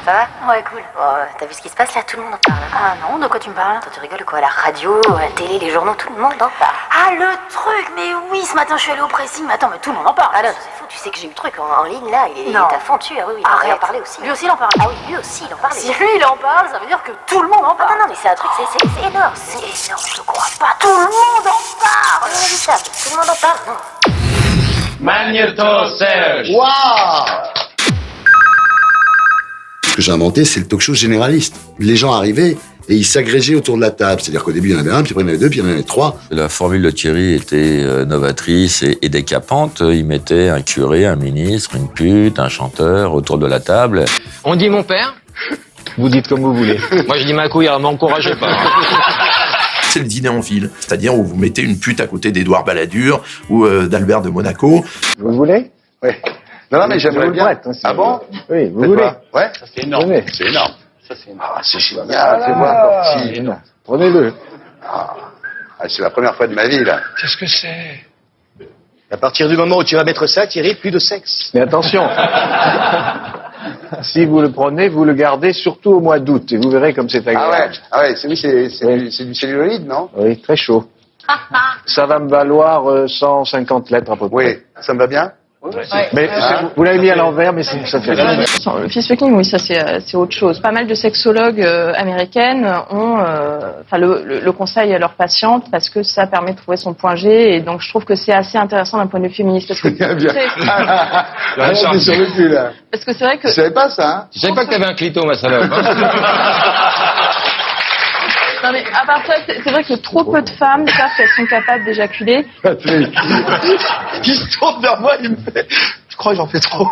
Ça va? Ouais, cool. Oh, t'as vu ce qui se passe là? Tout le monde en parle. Ah non, de quoi tu me parles? Attends, tu rigoles quoi? La radio, la télé, les journaux, tout le monde en parle. Ah, le truc, mais oui, ce matin je suis allée au pressing, mais attends, mais tout le monde en parle. Ah non, c'est fou, tu sais que j'ai eu le truc en ligne là, il est Non. à fond dessus, ah oui, il Arrête. en parlait aussi. Lui aussi il en parle. Ah oui, lui aussi, il en parlait. Si lui il en parle, ça veut dire que tout le monde en Ah parle. non, non, mais c'est un truc, c'est énorme. C'est énorme, je te crois pas. Tout le monde en parle. Oh, ça, tout le monde en parle, non. Magnéto Serge. Waouh! Ce que j'ai inventé, c'est le talk-show généraliste. Les gens arrivaient et ils s'agrégeaient autour de la table. C'est-à-dire qu'au début, il y en avait un, puis après, il y en avait deux, puis il y en avait trois. La formule de Thierry était novatrice et décapante. Il mettait un curé, un ministre, une pute, un chanteur autour de la table. On dit mon père. Vous dites comme vous voulez. Moi je dis ma couille, m'encouragez pas. C'est le dîner en ville, c'est-à-dire où vous mettez une pute à côté d'Édouard Balladur ou d'Albert de Monaco. Vous voulez? Oui. Non, mais j'aimerais bien. Prête, hein, si Ah vous bon? voulez. Oui, vous Faites voulez? voir. Ouais. Ça, c'est énorme. Venez. C'est énorme. Ça, c'est énorme. Ah, c'est génial. Fais voir, Corti. Non. Prenez-le. Ah, c'est la première fois de ma vie, là. Qu'est-ce que c'est? À partir du moment où tu vas mettre ça, Thierry, plus de sexe. Mais attention. Si vous le prenez, vous le gardez surtout au mois d'août et vous verrez comme c'est agréable. Ah ouais, c'est du celluloïde, non? Oui, très chaud. Ça va me valoir 150 lettres à peu près. Oui, ça me va bien? Mais vous l'avez mis à l'envers, mais ça fait rien. Le fist-fucking, oui, ça c'est autre chose. Pas mal de sexologues américaines le conseillent à leurs patientes parce que ça permet de trouver son point G et donc je trouve que c'est assez intéressant d'un point de vue féministe parce que Bien. T'es sur le cul, là. parce que c'est vrai que Tu savais pas ça, hein? Tu savais pas que t'avais un clito, ma salope. non mais à part ça, c'est vrai que trop peu de femmes savent qu'elles sont capables d'éjaculer. Il se tourne vers moi, il me fait... Je crois que j'en fais trop.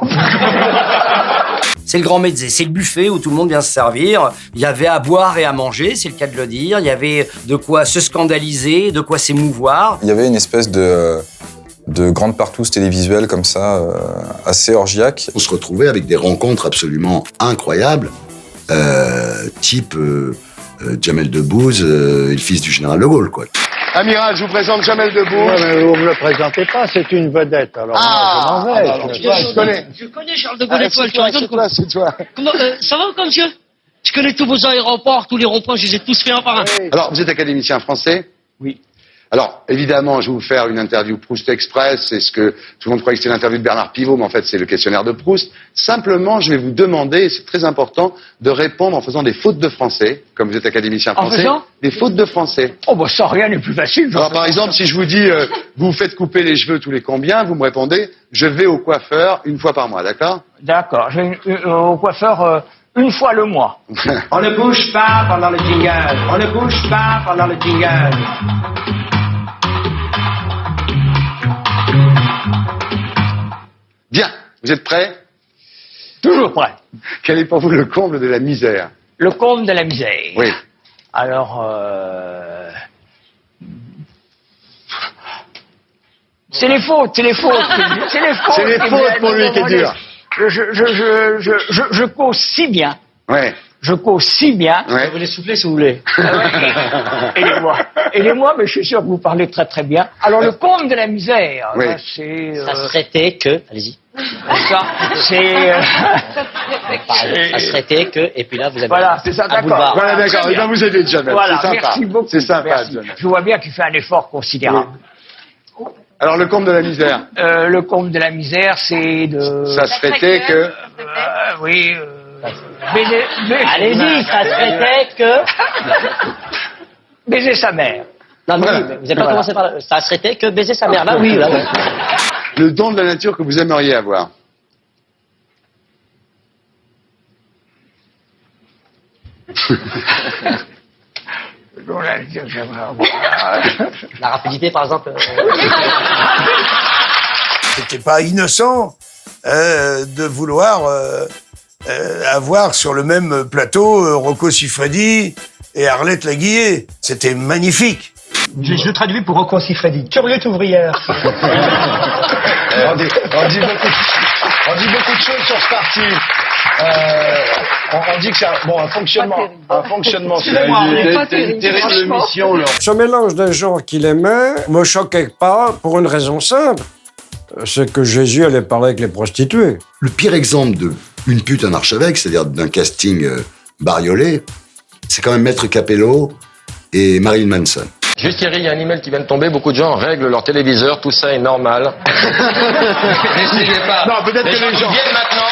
C'est le grand mezzé, c'est le buffet où tout le monde vient se servir. Il y avait à boire et à manger, c'est le cas de le dire. Il y avait de quoi se scandaliser, de quoi s'émouvoir. Il y avait une espèce de grande partouze télévisuelle comme ça, assez orgiaque. On se retrouvait avec des rencontres absolument incroyables, type Jamel Debbouze, le fils du général de Gaulle, quoi. Amiral, je vous présente Jamel Debbouze. Ouais, mais vous me le présentez pas, c'est une vedette. Alors moi, je m'en vais. Je connais. Je connais Charles de Gaulle École, C'est toi. Comment, ça va comme monsieur? Je connais tous vos aéroports, tous les ronds-points, je les ai tous fait un par un. Alors, vous êtes académicien français? Oui. Alors, évidemment, je vais vous faire une interview Proust Express. C'est ce que tout le monde croyait que c'était l'interview de Bernard Pivot, mais en fait, c'est le questionnaire de Proust. Simplement, je vais vous demander, et c'est très important, de répondre en faisant des fautes de français, comme vous êtes académicien En français. faisant Des fautes de français. Oh, bah ça, rien n'est plus facile. Alors, par exemple, si je vous dis, vous vous faites couper les cheveux tous les combien, vous me répondez, je vais au coiffeur une fois par mois, d'accord? D'accord, je vais au coiffeur une fois le mois. On ne bouge pas pendant le jingle. On ne bouge pas pendant le jingle. Bien, vous êtes prêts? Toujours prêt. Quel est pour vous le comble de la misère? Le comble de la misère. Oui. Alors, c'est les fautes. C'est les fautes pour lui qui est dur. Je cause si bien. Ouais. Je cause si bien. Ouais. Vous les soufflez si vous voulez. Aidez-moi, mais je suis sûr que vous parlez très très bien. Alors, le comble de la misère, Oui. là, c'est... Ça serait que, allez-y. Ça, c'est... Ça serait que, et puis là, vous avez Voilà, c'est ça, un d'accord. boulevard. Voilà, d'accord, il va vous aider, Jamel. Voilà, c'est sympa. merci beaucoup. C'est sympa, Merci. Jamel. Je vois bien qu'il fait un effort considérable. Alors, le comble de la misère? Le comble de la misère, c'est de... Ça se fêtait que... oui... Allez-y, ça serait que... Baiser sa mère. Non, mais Voilà. oui, vous n'avez pas commencé par là. Ça serait que baiser sa mère. Là, oui, là, ouais. Le don de la nature que vous aimeriez avoir? La rapidité, par exemple. C'était pas innocent de vouloir avoir sur le même plateau Rocco Siffredi et Arlette Laguillet. C'était magnifique. Je traduis pour Rocco Siffredi. Curieuse ouvrière. On dit beaucoup de choses sur ce parti. On dit que c'est un fonctionnement. C'était une terrible mission, là. Ce mélange de gens qu'il aimait me choquait pas pour une raison simple. C'est que Jésus allait parler avec les prostituées. Le pire exemple de une pute, un archevêque, c'est-à-dire d'un casting bariolé, c'est quand même Maître Capello et Marilyn Manson. Juste Thierry, il y a un email qui vient de tomber, beaucoup de gens règlent leur téléviseur, tout ça est normal. N'essayez pas. Non, peut-être que les gens viennent maintenant.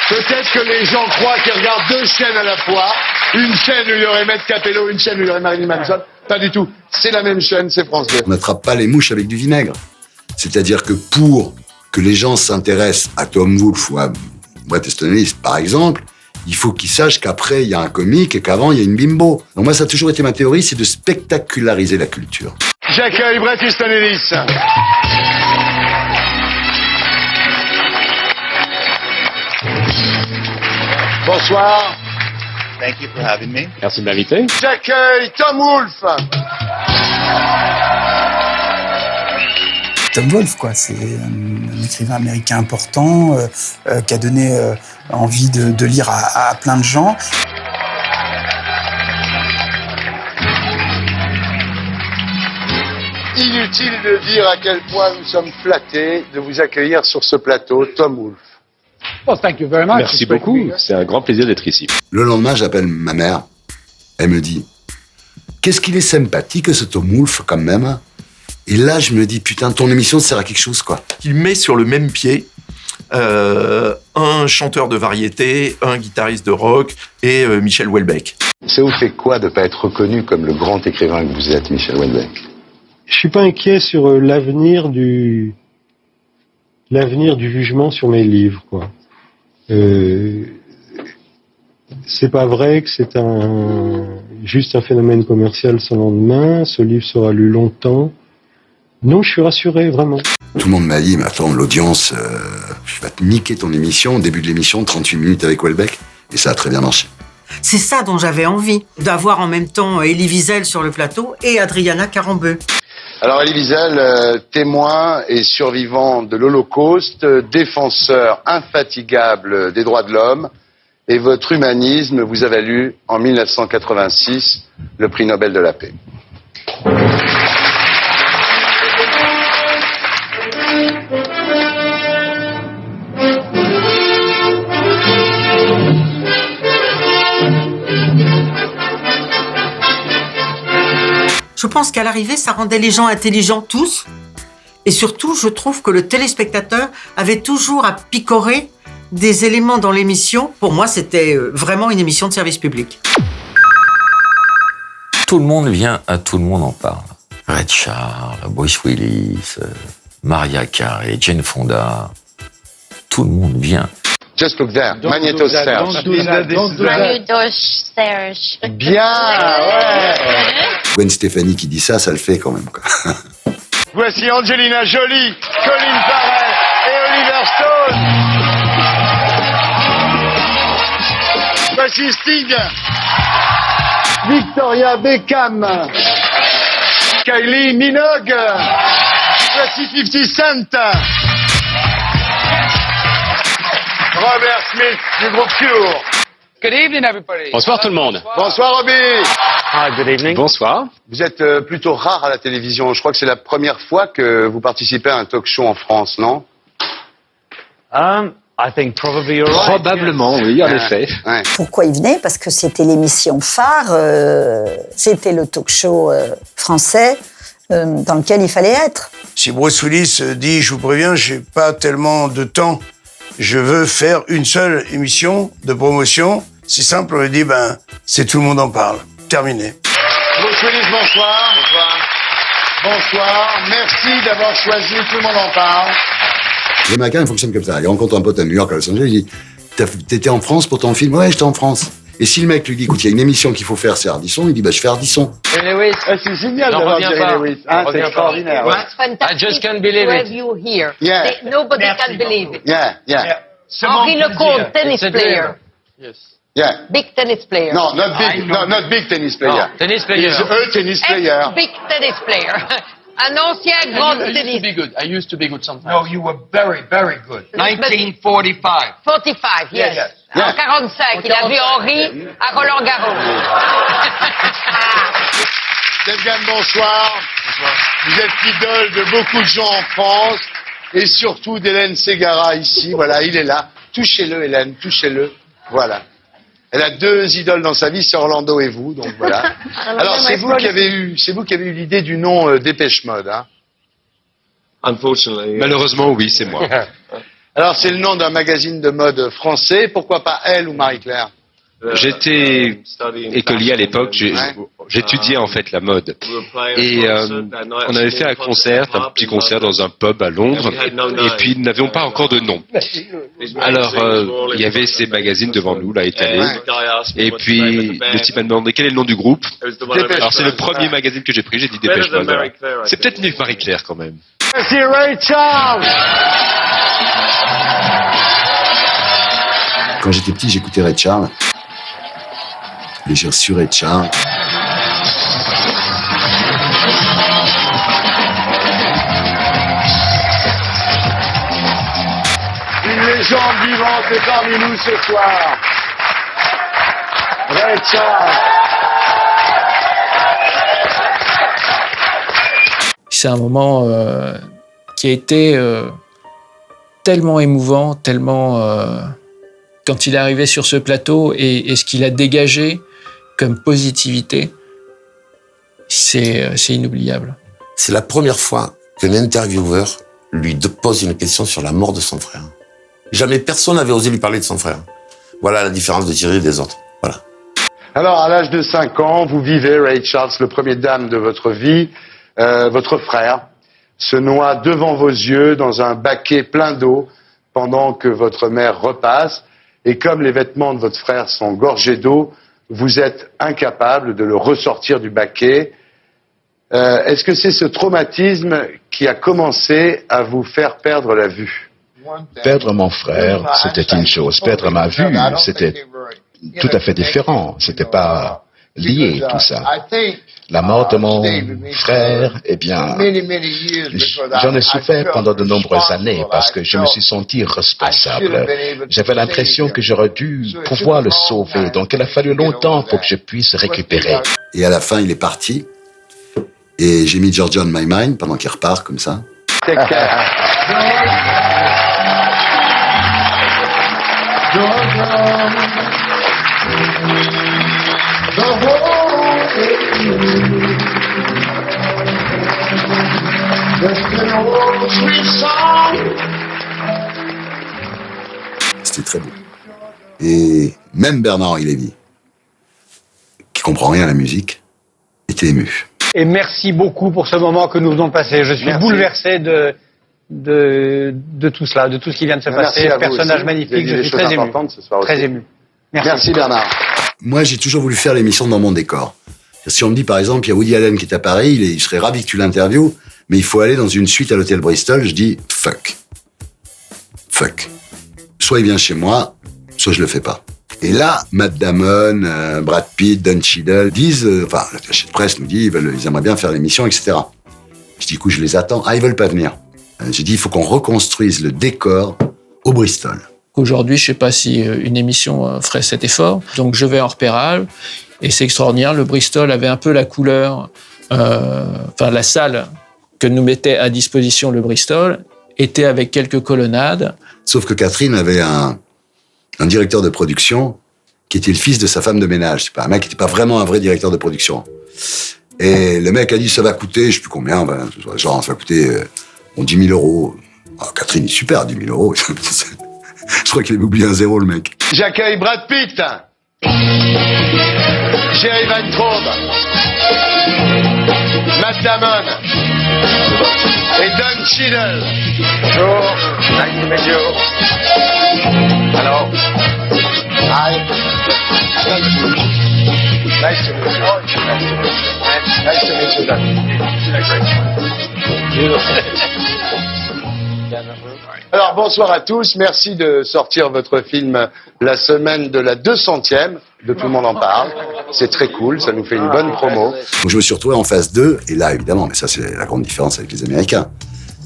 Peut-être que les gens croient qu'ils regardent deux chaînes à la fois. Une chaîne où il y aurait Maître Capello, une chaîne où il y aurait Marilyn Manson. Pas du tout. C'est la même chaîne, c'est France 2. On n'attrape pas les mouches avec du vinaigre. C'est-à-dire que pour que les gens s'intéressent à Tom Wolfe ou à Bret Easton Ellis, par exemple, il faut qu'ils sachent qu'après, il y a un comique et qu'avant, il y a une bimbo. Donc moi, ça a toujours été ma théorie, c'est de spectaculariser la culture. J'accueille Bret Easton Ellis. Bonsoir. Thank you for having me. Merci de m'inviter. J'accueille Tom Wolfe. Tom Wolfe, quoi. C'est un écrivain américain important qui a donné envie de lire à plein de gens. Inutile de dire à quel point nous sommes flattés de vous accueillir sur ce plateau, Tom Wolfe. Oh, thank you very much. Merci beaucoup, c'est un grand plaisir d'être ici. Le lendemain, j'appelle ma mère. Elle me dit « Qu'est-ce qu'il est sympathique, ce Tom Wolfe, quand même ?» Et là, je me dis « Putain, ton émission sert à quelque chose, quoi. » Il met sur le même pied un chanteur de variété, un guitariste de rock et Michel Houellebecq. Ça vous fait quoi de ne pas être reconnu comme le grand écrivain que vous êtes, Michel Houellebecq? Je suis pas inquiet sur l'avenir du jugement sur mes livres, quoi. C'est pas vrai que c'est juste un phénomène commercial sans lendemain. Ce livre sera lu longtemps. Non, je suis rassuré, vraiment. Tout le monde m'a dit, mais attends, l'audience, je vais te niquer ton émission. Au début de l'émission, 38 minutes avec Houellebecq. Et ça a très bien marché. C'est ça dont j'avais envie, d'avoir en même temps Elie Wiesel sur le plateau et Adriana Carambeu. Alors Elie Wiesel, témoin et survivant de l'Holocauste, défenseur infatigable des droits de l'homme, et votre humanisme vous a valu en 1986 le prix Nobel de la paix. Je pense qu'à l'arrivée, ça rendait les gens intelligents tous. Et surtout, je trouve que le téléspectateur avait toujours à picorer des éléments dans l'émission. Pour moi, c'était vraiment une émission de service public. Tout le monde vient, à tout le monde en parle. Ray Charles, Bruce Willis, Mariah Carey, Jane Fonda. Tout le monde vient. Just look there, Magnetosphère. Magnetosphère. Bien, ouais. Gwen Stefani qui dit ça, ça le fait quand même, quoi. Voici Angelina Jolie, Colin Farrell et Oliver Stone. Voici Sting, Victoria Beckham, Kylie Minogue. Voici 50 Cent, Robert Smith du groupe Cure. Good evening, everybody. Bonsoir tout le monde. Bonsoir Robbie. Hi, good evening. Bonsoir. Vous êtes plutôt rare à la télévision. Je crois que c'est la première fois que vous participez à un talk show en France, non? I think probably you're right. Probablement, oui, en effet. Ouais. Pourquoi il venait? Parce que c'était l'émission phare, c'était le talk show français dans lequel il fallait être. Si Bruce Willis dit, je vous préviens, j'ai pas tellement de temps, je veux faire une seule émission de promotion, c'est simple, on lui dit, ben, c'est tout le monde en parle. Terminé. Bruce Willis, bonsoir. Bonsoir. Bonsoir. Merci d'avoir choisi Tout le monde en parle. Les Américains, ils fonctionnent comme ça. Il rencontre un pote à New York, à Los Angeles, il dit, t'étais en France pour ton film? Ouais, j'étais en France. Et si le mec lui dit, écoute, il y a une émission qu'il faut faire, c'est Ardisson, il dit, bah, je fais Ardisson. Lewis. C'est génial d'avoir Jerry Lewis. Ah, c'est extraordinaire. Ouais. I just can't believe it. You here. Yeah. Nobody can believe it. Yeah, yeah. Henri Lecomte, tennis player. Yes. Yeah. Big tennis player. No, not big. No, not big tennis player. No, tennis player. He's a tennis player. Big tennis player. Un ancien grand tennis. I used to be good sometimes. No, you were very, very good. 1945. 45, yes. Yeah. En 45, il a vu Henri à Roland-Garros. Delgan, bonsoir. Bonsoir. Vous êtes l'idole de beaucoup de gens en France et surtout d'Hélène Ségara ici. Voilà, il est là. Touchez-le, Hélène, touchez-le. Voilà. Elle a 2 idoles dans sa vie, c'est Orlando et vous, donc voilà. Alors c'est vous qui avez eu l'idée du nom Dépêche Mode, hein? Malheureusement, oui, c'est moi. Alors c'est le nom d'un magazine de mode français, pourquoi pas Elle ou Marie-Claire? J'étais écolier à l'époque, j'étudiais en fait la mode. Et on avait fait un petit concert dans un pub à Londres, et puis nous n'avions pas encore de nom. Alors il y avait ces magazines devant nous, là, étalés, et puis le type m'a demandé quel est le nom du groupe. Alors c'est le premier magazine que j'ai pris, j'ai dit Dépêche Mode. C'est peut-être mieux que Marie-Claire quand même. Merci Ray Charles. Quand j'étais petit, j'écoutais Ray Charles. Et j'ai reçu Ray Charles. Une légende vivante est parmi nous ce soir. Ray Charles. C'est un moment qui a été tellement émouvant, quand il est arrivé sur ce plateau et ce qu'il a dégagé comme positivité, c'est inoubliable. C'est la première fois que l'intervieweur lui pose une question sur la mort de son frère. Jamais personne n'avait osé lui parler de son frère. Voilà la différence de Thierry et des autres. Voilà. Alors, à l'âge de 5 ans, vous vivez, Ray Charles, le premier dame de votre vie. Votre frère se noie devant vos yeux dans un baquet plein d'eau pendant que votre mère repasse. Et comme les vêtements de votre frère sont gorgés d'eau, vous êtes incapable de le ressortir du baquet. Est-ce que c'est ce traumatisme qui a commencé à vous faire perdre la vue? Perdre mon frère, c'était une chose. Perdre ma vue, c'était tout à fait différent. C'était pas lié, tout ça. La mort de mon frère, eh bien, j'en ai souffert pendant de nombreuses années parce que je me suis senti responsable. J'avais l'impression que j'aurais dû pouvoir le sauver, donc il a fallu longtemps pour que je puisse récupérer. Et à la fin, il est parti. Et j'ai mis Georgia on My Mind pendant qu'il repart, comme ça. C'était très beau. Et même Bernard-Henri Lévy, qui comprend rien à la musique, était ému. Et merci beaucoup pour ce moment que nous venons de passer. Je suis bouleversé de tout cela, de tout ce qui vient de se passer. Ce personnage magnifique, je suis très ému. Très ému. Merci Bernard. Moi, j'ai toujours voulu faire l'émission dans mon décor. Si on me dit, par exemple, il y a Woody Allen qui est à Paris, il serait ravi que tu l'interviewes, mais il faut aller dans une suite à l'hôtel Bristol, je dis, fuck. Fuck. Soit il vient chez moi, soit je le fais pas. Et là, Matt Damon, Brad Pitt, Don Cheadle disent, l'attaché de presse nous dit, ils aimeraient bien faire l'émission, etc. Je dis, écoute, je les attends. Ah, ils veulent pas venir. J'ai dit, il faut qu'on reconstruise le décor au Bristol. Aujourd'hui, je sais pas si une émission ferait cet effort. Donc, je vais en repérage et c'est extraordinaire. Le Bristol avait un peu la couleur, la salle que nous mettait à disposition le Bristol était avec quelques colonnades. Sauf que Catherine avait un directeur de production qui était le fils de sa femme de ménage. C'est pas un mec qui n'était pas vraiment un vrai directeur de production. Et le mec a dit, ça va coûter, je sais plus combien, ça va coûter 10 000 euros. Oh, Catherine, super, 10 000 euros. Je crois qu'il avait oublié un zéro, le mec. J'accueille Brad Pitt, Jerry Van Traub, Matt Damon et Don Cheadle. Bonjour, nice to meet you. Hello. Hi. Nice to meet you. Nice to meet you, Don. Alors, bonsoir à tous. Merci de sortir votre film la semaine de la 200e de Tout le monde en parle. C'est très cool, ça nous fait une bonne promo. Donc je me suis retrouvé en phase 2, et là, évidemment, mais ça, c'est la grande différence avec les Américains.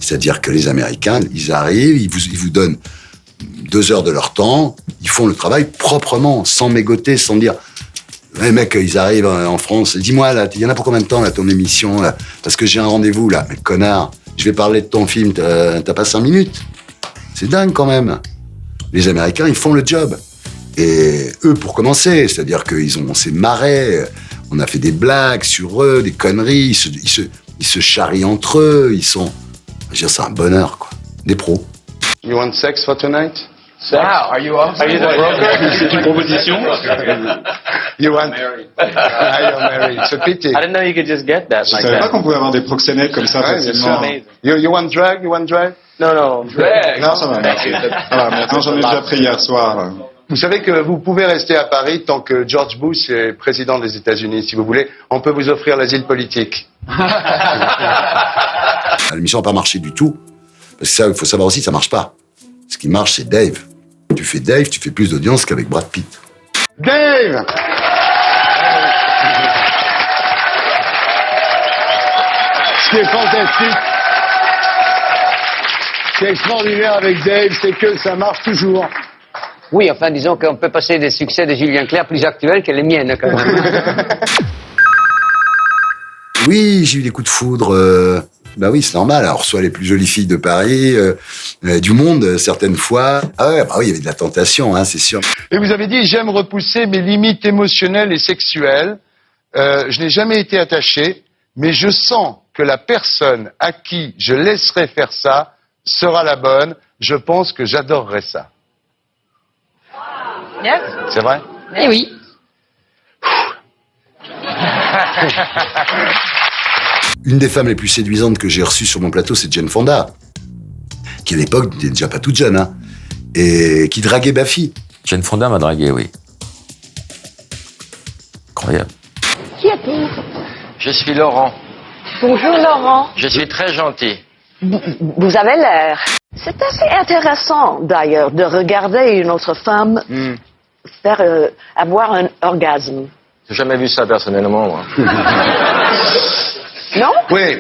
C'est-à-dire que les Américains, ils arrivent, ils vous donnent 2 heures de leur temps, ils font le travail proprement, sans mégoter, sans dire... Les mecs, ils arrivent en France, dis-moi, là, il y en a pour combien de temps, là, ton émission, là? Parce que j'ai un rendez-vous, là. Mais connard, je vais parler de ton film, t'as pas 5 minutes? C'est dingue, quand même. Les Américains, ils font le job. Et eux, pour commencer, c'est-à-dire on s'est marré, on a fait des blagues sur eux, des conneries, ils se charrient entre eux, je veux dire, c'est un bonheur, quoi. Des pros. You want sex for tonight? Wow, are you the broker? C'est une proposition. You want? You're married. It's a pity. I didn't know you could just get that. Je savais pas qu'on pouvait avoir des proxénètes comme ça facilement. You want drag? You want drag? No. Drag. Non, ça va, merci. Voilà, maintenant j'en ai déjà pris hier soir. Vous savez que vous pouvez rester à Paris tant que George Bush est président des États-Unis. Si vous voulez, on peut vous offrir l'asile politique. L'émission n'a pas marché du tout. Parce que ça, il faut savoir aussi, ça marche pas. Ce qui marche, c'est Dave. Tu fais Dave, tu fais plus d'audience qu'avec Brad Pitt. Dave! Ce qui est fantastique, ce qui est extraordinaire avec Dave, c'est que ça marche toujours. Oui, enfin, disons qu'on peut passer des succès de Julien Clerc plus actuels que les miennes, quand même. Oui, j'ai eu des coups de foudre. Bah oui, c'est normal. On reçoit les plus jolies filles de Paris, du monde, certaines fois. Ah ouais, bah oui, il y avait de la tentation, hein, c'est sûr. Et vous avez dit, j'aime repousser mes limites émotionnelles et sexuelles. Je n'ai jamais été attaché, mais je sens que la personne à qui je laisserai faire ça sera la bonne. Je pense que j'adorerais ça. Yes. C'est vrai? Eh oui. Une des femmes les plus séduisantes que j'ai reçues sur mon plateau, c'est Jane Fonda, qui à l'époque n'était déjà pas toute jeune, hein, et qui draguait Baffy. Jane Fonda m'a dragué, oui. Incroyable. Qui êtes-vous? Je suis Laurent. Bonjour Laurent. Je suis très gentil. Vous avez l'air. C'est assez intéressant d'ailleurs de regarder une autre femme faire avoir un orgasme. J'ai jamais vu ça personnellement, moi. Non? Oui.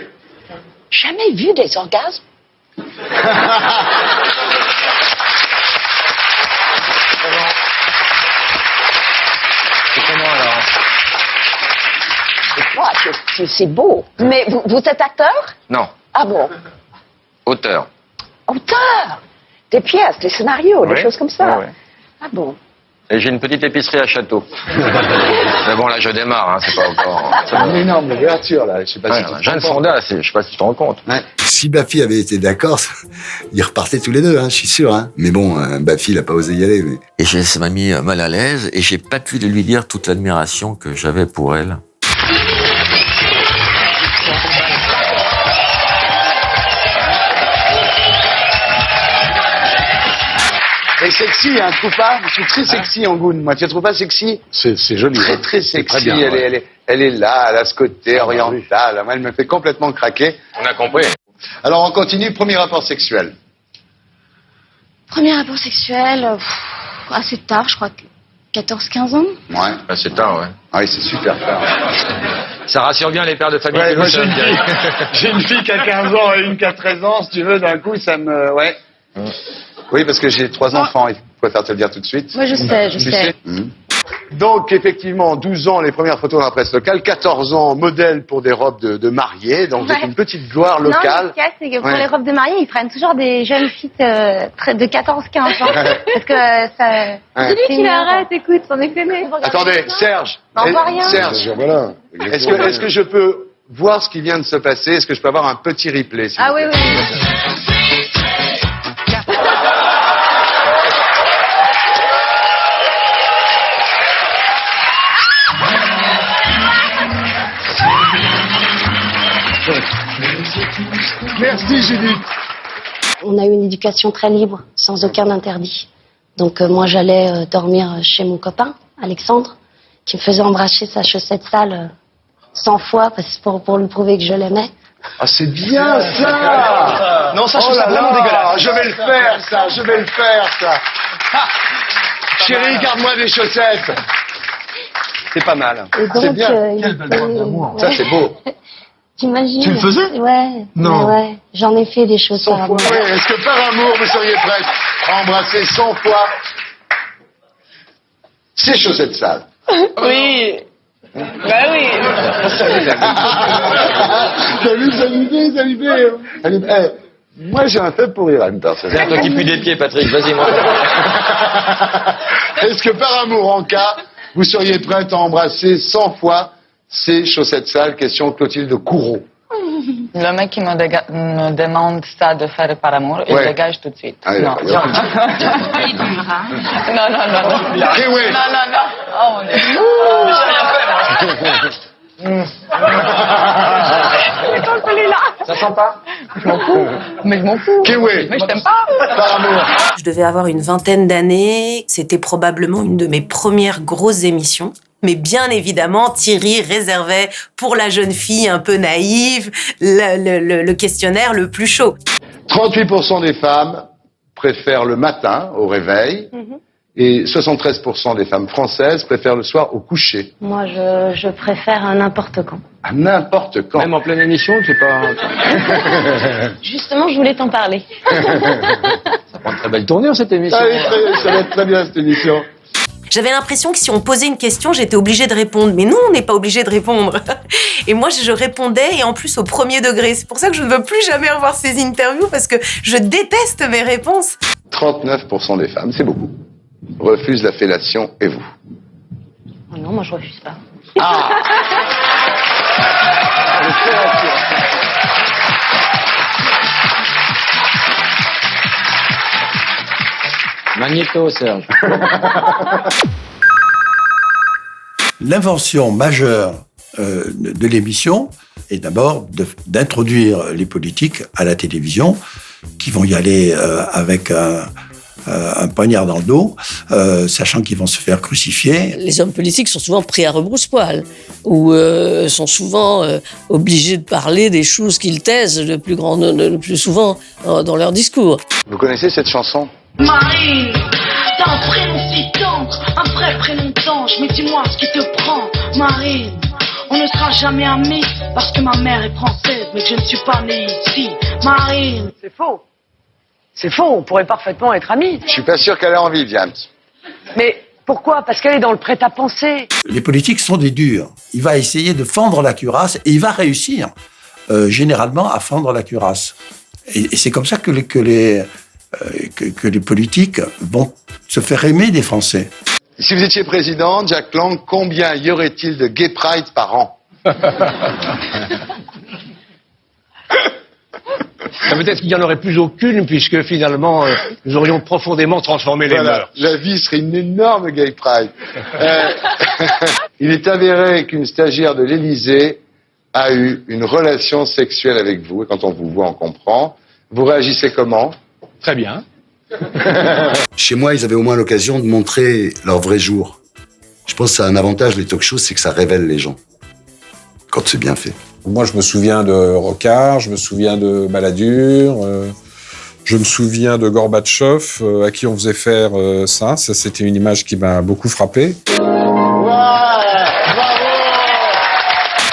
Jamais vu des orgasmes? Comment alors? Je crois que c'est beau. Mais vous êtes acteur? Non, Ah bon? auteur. Auteur? Des pièces, des scénarios, des Oui. choses comme ça? Oui. Ah bon? Et j'ai une petite épicerie à Château. Mais bon, là, je démarre, hein, c'est pas encore... C'est une énorme ouverture, là. Je sais pas si tu te Jeanne rends compte. Fonda, je sais pas si tu te rends compte. Ouais. Si Baffy avait été d'accord, ils repartaient tous les deux, hein, je suis sûr. Hein. Mais bon, Baffy, il a pas osé y aller. Mais... Et ça m'a mis mal à l'aise et j'ai pas pu lui dire toute l'admiration que j'avais pour elle. Et sexy, hein, tu trouves pas? Je suis très sexy, Angoune, moi. Tu la trouves pas sexy? C'est joli. Très, hein. très C'est sexy. très bien, ouais. Elle est là, elle a ce côté oriental. Moi, elle me fait complètement craquer. On a compris. Alors, on continue. Premier rapport sexuel. Premier rapport sexuel, assez tard, je crois que 14-15 ans. Ouais. Bah, c'est tard, ouais. Ah oui, c'est super tard. Ça rassure bien les pères de famille. Ouais, que moi, nous sommes, j'ai une fille qui a 15 ans et une qui a 13 ans. Si tu veux, d'un coup, ça me... Ouais. Oui, parce que j'ai 3 enfants. Il préfère te le dire tout de suite. Moi, je sais, je Tu sais. Donc, effectivement, 12 ans, les premières photos dans la presse locale. 14 ans, modèle pour des robes de mariée. Donc, c'est une petite gloire Non, locale. mais ce qu'il y a, c'est que pour Ouais. les robes de mariée, ils prennent toujours des jeunes filles de 14-15 ans. Parce que ça... Ouais. C'est lui qui l'arrête, écoute, sans déconner. Attendez, Serge. Non, pas rien. Serge, Voilà. est-ce que je peux voir ce qui vient de se passer? Est-ce que je peux avoir un petit replay, s'il Ah vous oui, plaît? oui. Merci, Judith. On a eu une éducation très libre, sans aucun interdit. Donc moi, j'allais dormir chez mon copain, Alexandre, qui me faisait embrasser sa chaussette sale 100 fois pour lui prouver que je l'aimais. Ah, c'est bien ça! Non, ça, je oh trouve ça là vraiment là, dégueulasse. Je vais le faire, ça, je vais le faire, ça. Chérie, garde-moi des chaussettes. C'est pas mal. Et donc, C'est bien. il Quelle belle preuve d'amour. Ça, c'est beau. T'imagines? Tu le faisais? Ouais. Non. Ouais. J'en ai fait des choses par amour. Ouais, est-ce que par amour, vous seriez prête à embrasser 100 fois ces chaussettes sales? Oui. Bah oui. T'as vu, ça lui fait. Moi, j'ai un fait pour Irène, personnellement. C'est un truc qui pue des pieds, Patrick. Vas-y, moi. Est-ce que par amour en cas, vous seriez prête à embrasser 100 fois ces chaussettes sales? Question Clotilde Courreau. Le mec qui me demande ça de faire par amour, il dégage tout de suite. Ah, non. il y a Non, non, non. Eh oui. Non, non, non. Oh mon Dieu. Ça sent pas? Je m'en fous. Mais je m'en fous. Mais je t'aime pas. Par amour. Je devais avoir une vingtaine d'années. C'était probablement une de mes premières grosses émissions. Mais bien évidemment, Thierry réservait pour la jeune fille un peu naïve le questionnaire le plus chaud. 38% des femmes préfèrent le matin au réveil et 73% des femmes françaises préfèrent le soir au coucher. Moi, je préfère à n'importe quand. À n'importe quand. Même en pleine émission, c'est pas... Justement, je voulais t'en parler. Ça prend une très belle tournure, cette émission. Ah oui, ça va être très bien, cette émission. J'avais l'impression que si on posait une question, j'étais obligée de répondre. Mais non, on n'est pas obligé de répondre. Et moi, je répondais, et en plus au premier degré. C'est pour ça que je ne veux plus jamais revoir ces interviews, parce que je déteste mes réponses. 39% des femmes, c'est beaucoup, refusent la fellation, et vous? Oh non, moi je refuse pas. Ah. Magnéto, Serge. L'invention majeure de l'émission est d'abord d'introduire les politiques à la télévision, qui vont y aller avec un poignard dans le dos, sachant qu'ils vont se faire crucifier. Les hommes politiques sont souvent pris à rebrousse-poil, ou sont souvent obligés de parler des choses qu'ils taisent le plus souvent dans leur discours. Vous connaissez cette chanson? Marine, t'as un prénom si tendre, un vrai prénom d'ange, mais dis-moi ce qui te prend, Marine. On ne sera jamais amis parce que ma mère est française, mais que je ne suis pas née ici, Marine. C'est faux. C'est faux, on pourrait parfaitement être amis. Je suis pas sûr qu'elle ait envie, James. Mais pourquoi? Parce qu'elle est dans le prêt-à-penser. Les politiques sont des durs. Il va essayer de fendre la cuirasse, et il va réussir, généralement, à fendre la cuirasse. Et c'est comme ça que les politiques vont se faire aimer des Français. Si vous étiez président, Jack Lang, combien y aurait-il de gay pride par an? Peut-être qu'il n'y en aurait plus aucune, puisque finalement, nous aurions profondément transformé les mœurs. La vie serait une énorme gay pride. Il est avéré qu'une stagiaire de l'Élysée a eu une relation sexuelle avec vous, et quand on vous voit, on comprend. Vous réagissez comment? Très bien. Chez moi, ils avaient au moins l'occasion de montrer leur vrai jour. Je pense que ça a un avantage, les talk-shows, c'est que ça révèle les gens. Quand c'est bien fait. Moi, je me souviens de Rocard, je me souviens de Balladur, je me souviens de Gorbatchev, à qui on faisait faire ça. Ça, c'était une image qui m'a beaucoup frappé.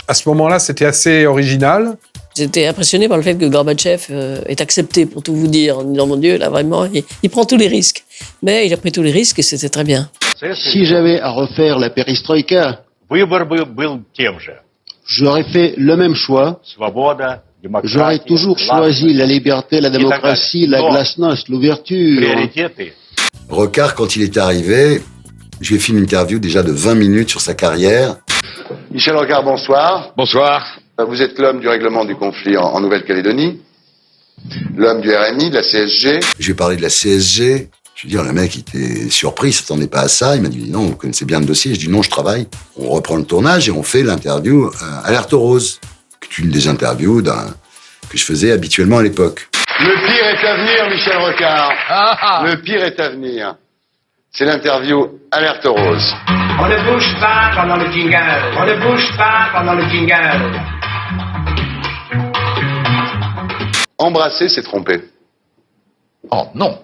À ce moment-là, c'était assez original. J'étais impressionné par le fait que Gorbatchev ait accepté, pour tout vous dire, en disant, mon Dieu, là, vraiment, il prend tous les risques. Mais il a pris tous les risques et c'était très bien. Si j'avais à refaire la perestroïka, j'aurais fait le même choix. J'aurais toujours choisi la liberté, la démocratie, la glasnost, l'ouverture. Rocard, quand il est arrivé, je lui ai fait une interview déjà de 20 minutes sur sa carrière. Michel Rocard, bonsoir. Bonsoir. Vous êtes l'homme du règlement du conflit en Nouvelle-Calédonie, l'homme du RMI, de la CSG. Je lui ai parlé de la CSG. Je veux dire, le mec, il était surpris, il s'attendait pas à ça. Il m'a dit, non, vous connaissez bien le dossier. Je dis, non, je travaille. On reprend le tournage et on fait l'interview Alerte aux roses, qui est une des interviews que je faisais habituellement à l'époque. Le pire est à venir, Michel Rocard. Le pire est à venir. C'est l'interview Alerte aux roses. On ne bouge pas pendant le jingle. On ne bouge pas pendant le jingle. Embrasser, c'est tromper. Oh, non.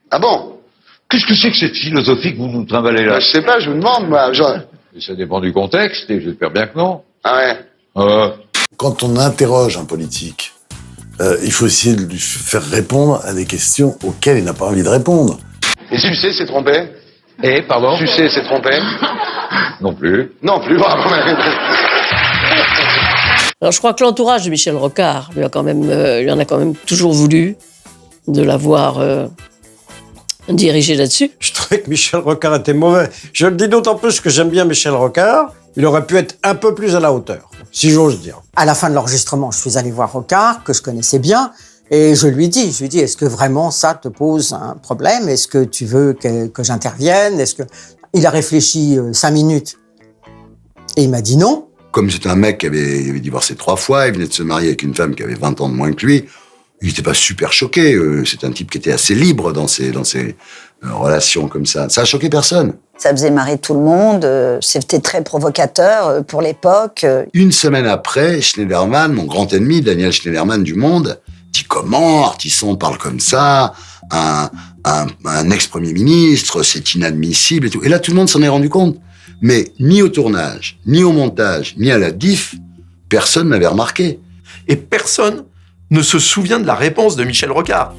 Ah bon? Qu'est-ce que c'est que cette philosophie que vous nous trimballez là? Je sais pas, je vous demande, moi. Ça dépend du contexte, et j'espère bien que non. Ah ouais? Quand on interroge un politique, il faut essayer de lui faire répondre à des questions auxquelles il n'a pas envie de répondre. Et sucer, c'est tromper? Pardon? Sucer, c'est tromper? Non plus. Non plus, bravo. Alors je crois que l'entourage de Michel Rocard lui en a quand même toujours voulu de l'avoir dirigé là-dessus. Je trouvais que Michel Rocard était mauvais. Je le dis d'autant plus que j'aime bien Michel Rocard. Il aurait pu être un peu plus à la hauteur, si j'ose dire. À la fin de l'enregistrement, je suis allé voir Rocard, que je connaissais bien, et je lui dis, est-ce que vraiment ça te pose un problème? Est-ce que tu veux que j'intervienne? Il a réfléchi 5 minutes, et il m'a dit non. Comme c'était un mec qui avait divorcé 3 fois, il venait de se marier avec une femme qui avait 20 ans de moins que lui, il n'était pas super choqué. C'est un type qui était assez libre dans ses relations comme ça. Ça a choqué personne. Ça faisait marrer tout le monde, c'était très provocateur pour l'époque. Une semaine après, Schneiderman, mon grand ennemi, Daniel Schneiderman du Monde, dit comment Artisson parle comme ça, un ex-premier ministre, c'est inadmissible et tout. Et là, tout le monde s'en est rendu compte. Mais ni au tournage, ni au montage, ni à la diff, personne n'avait remarqué. Et personne ne se souvient de la réponse de Michel Rocard,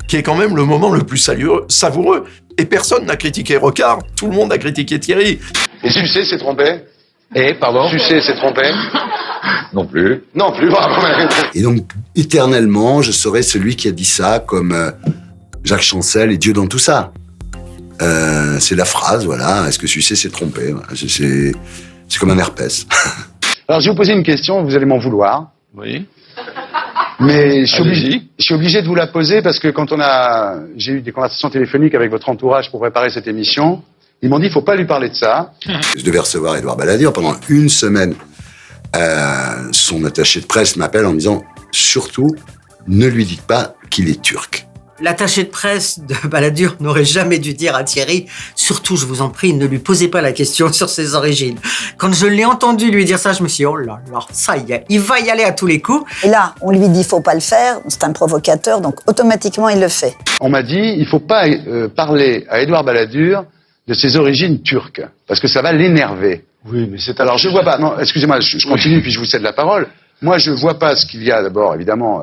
qui est quand même le moment le plus savoureux. Et personne n'a critiqué Rocard, tout le monde a critiqué Thierry. Et Sucé s'est trompé? Pardon? Sucé s'est trompé? Non plus. Non plus, bravo. Et donc, éternellement, je serai celui qui a dit ça, comme Jacques Chancel et Dieu dans tout ça. C'est la phrase, voilà. Est-ce que Sucé s'est trompé? C'est comme un herpès. Alors, je vais vous poser une question, vous allez m'en vouloir. Oui. Mais je suis obligé de vous la poser parce que j'ai eu des conversations téléphoniques avec votre entourage pour préparer cette émission. Ils m'ont dit, il faut pas lui parler de ça. Je devais recevoir Édouard Balladur pendant une semaine. Son attaché de presse m'appelle en me disant, surtout, ne lui dites pas qu'il est turc. L'attaché de presse de Balladur n'aurait jamais dû dire à Thierry, surtout, je vous en prie, ne lui posez pas la question sur ses origines. Quand je l'ai entendu lui dire ça, je me suis dit, oh là là, ça y est, il va y aller à tous les coups. Et là, on lui dit, faut pas le faire, c'est un provocateur, donc automatiquement, il le fait. On m'a dit, il faut pas parler à Édouard Balladur de ses origines turques, parce que ça va l'énerver. Oui, mais c'est... Alors, je vois pas, non, excusez-moi, je continue, puis je vous cède la parole. Moi, je vois pas ce qu'il y a d'abord, évidemment,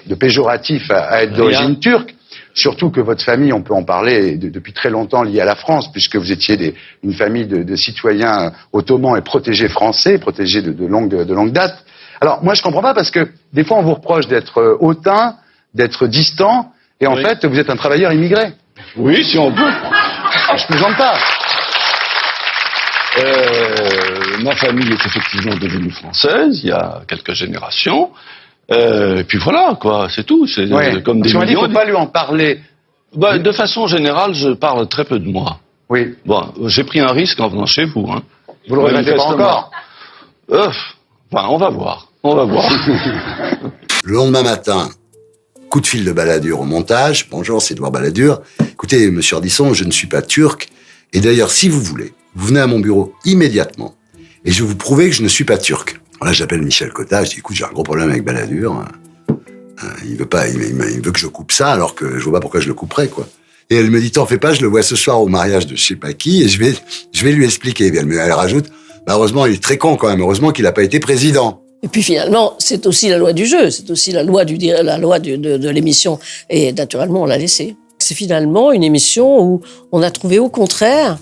de péjoratif à être d'origine turque. Surtout que votre famille, on peut en parler depuis très longtemps, liée à la France, puisque vous étiez une famille de citoyens ottomans et protégés français, protégés de longue date. Alors, moi, je comprends pas parce que des fois, on vous reproche d'être hautain, d'être distant, et en fait, vous êtes un travailleur immigré. Oui, si on peut. Je plaisante pas. Ma famille est effectivement devenue française il y a quelques générations. Et puis voilà, quoi, c'est tout. C'est comme des millions. Il ne faut pas lui en parler. De façon générale, je parle très peu de moi. Oui. Bon, j'ai pris un risque en venant chez vous. Hein. Vous le regrettez pas encore? On va voir. On va voir. Le lendemain matin, coup de fil de Balladur au montage. Bonjour, c'est Édouard Balladur. Écoutez, monsieur Ardisson, je ne suis pas turc. Et d'ailleurs, si vous voulez, vous venez à mon bureau immédiatement et je vais vous prouver que je ne suis pas turc. Là, j'appelle Michel Cotta, je dis, écoute, j'ai un gros problème avec Balladur. Il veut que je coupe ça, alors que je vois pas pourquoi je le couperais, quoi. Et elle me dit, t'en fais pas, je le vois ce soir au mariage de je sais pas qui, et je vais lui expliquer. Et elle rajoute, heureusement, il est très con quand même, heureusement qu'il a pas été président. Et puis finalement, c'est aussi la loi du jeu, c'est aussi la loi de l'émission. Et naturellement, on l'a laissé. C'est finalement une émission où on a trouvé au contraire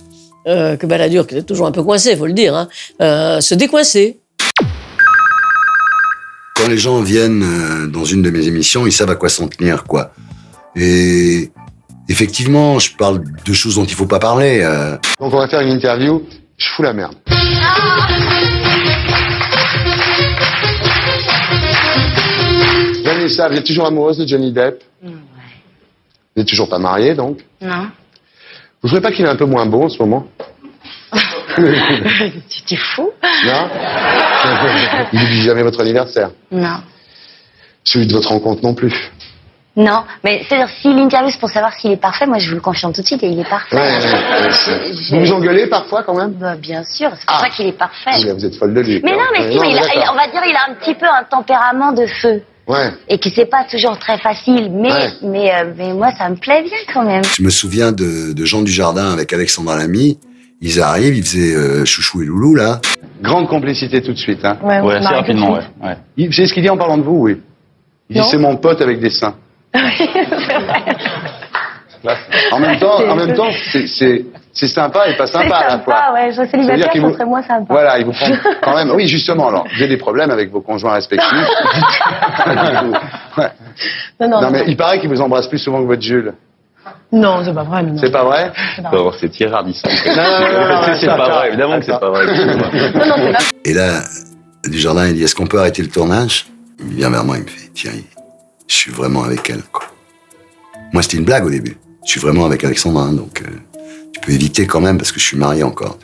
que Balladur, qui était toujours un peu coincé, faut le dire, se décoincer. Quand les gens viennent dans une de mes émissions, ils savent à quoi s'en tenir, quoi. Et effectivement, je parle de choses dont il faut pas parler. Donc on va faire une interview, je fous la merde. Vanessa, vous êtes toujours amoureuse de Johnny Depp? Ouais. Vous n'êtes toujours pas mariée, donc? Non. Vous trouvez pas qu'il est un peu moins beau en ce moment? Tu es fou? Non? Il n'oublie jamais votre anniversaire? Non. Celui de votre rencontre non plus? Non, mais c'est-à-dire, si l'interview c'est pour savoir s'il est parfait, moi je vous le confirme tout de suite et il est parfait. Vous vous engueulez parfois quand même? Bah, bien sûr, c'est pour ça qu'il est parfait. Vous êtes folle de lui. Mais non, mais si, on va dire il a un petit peu un tempérament de feu. Ouais. Et qui c'est pas toujours très facile, mais moi ça me plaît bien quand même. Je me souviens de Jean Dujardin avec Alexandra Lamy. Ils arrivent, ils faisaient Chouchou et Loulou, là. Grande complicité tout de suite, hein. Ouais, assez rapidement, ouais. Vous savez ce qu'il dit en parlant de vous, oui? Il dit, c'est mon pote avec des seins. En même temps, C'est sympa et pas sympa à la fois. Sympa, ouais. Je serais célibataire, qu'il ça vous- serait moins sympa. Voilà, ils vous prennent quand même. Oui, justement, alors, vous avez des problèmes avec vos conjoints respectifs. Ouais. Non, mais il paraît qu'ils vous embrassent plus souvent que votre Jules. Non, c'est pas vrai. Non. C'est pas vrai? C'est Thierry Ardisson. Non, c'est pas vrai, évidemment que c'est pas vrai. Et là, Dujardin, il dit, est-ce qu'on peut arrêter le tournage? Il vient vers moi, il me fait, Thierry, je suis vraiment avec elle, quoi. Moi, c'était une blague au début. Je suis vraiment avec Alexandra, hein, donc tu peux éviter quand même, parce que je suis marié encore.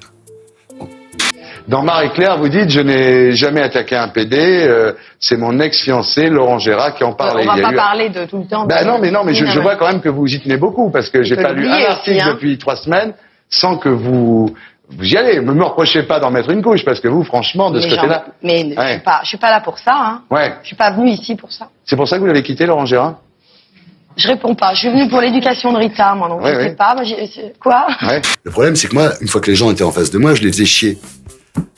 Dans Marie-Claire, vous dites, je n'ai jamais attaqué un PD, c'est mon ex-fiancé, Laurent Gérard, qui en parlait. On va Il y a pas eu- parler de tout le temps. Ben non, mais je vois quand même que vous y tenez beaucoup, parce que j'ai peut pas lu un l'oublier article aussi, hein. depuis 3 semaines sans que vous y allez. Ne me reprochez pas d'en mettre une couche, parce que vous, franchement, de ce côté-là. Mais Ouais. je suis pas là pour ça. Hein. Ouais. Je suis pas venue ici pour ça. C'est pour ça que vous l'avez quitté, Laurent Gérard? Je réponds pas. Je suis venue pour l'éducation de Rita, moi, donc Ouais, je ouais. sais pas. Moi, quoi? Le problème, c'est que moi, une fois que les gens étaient en face de moi, je les faisais chier.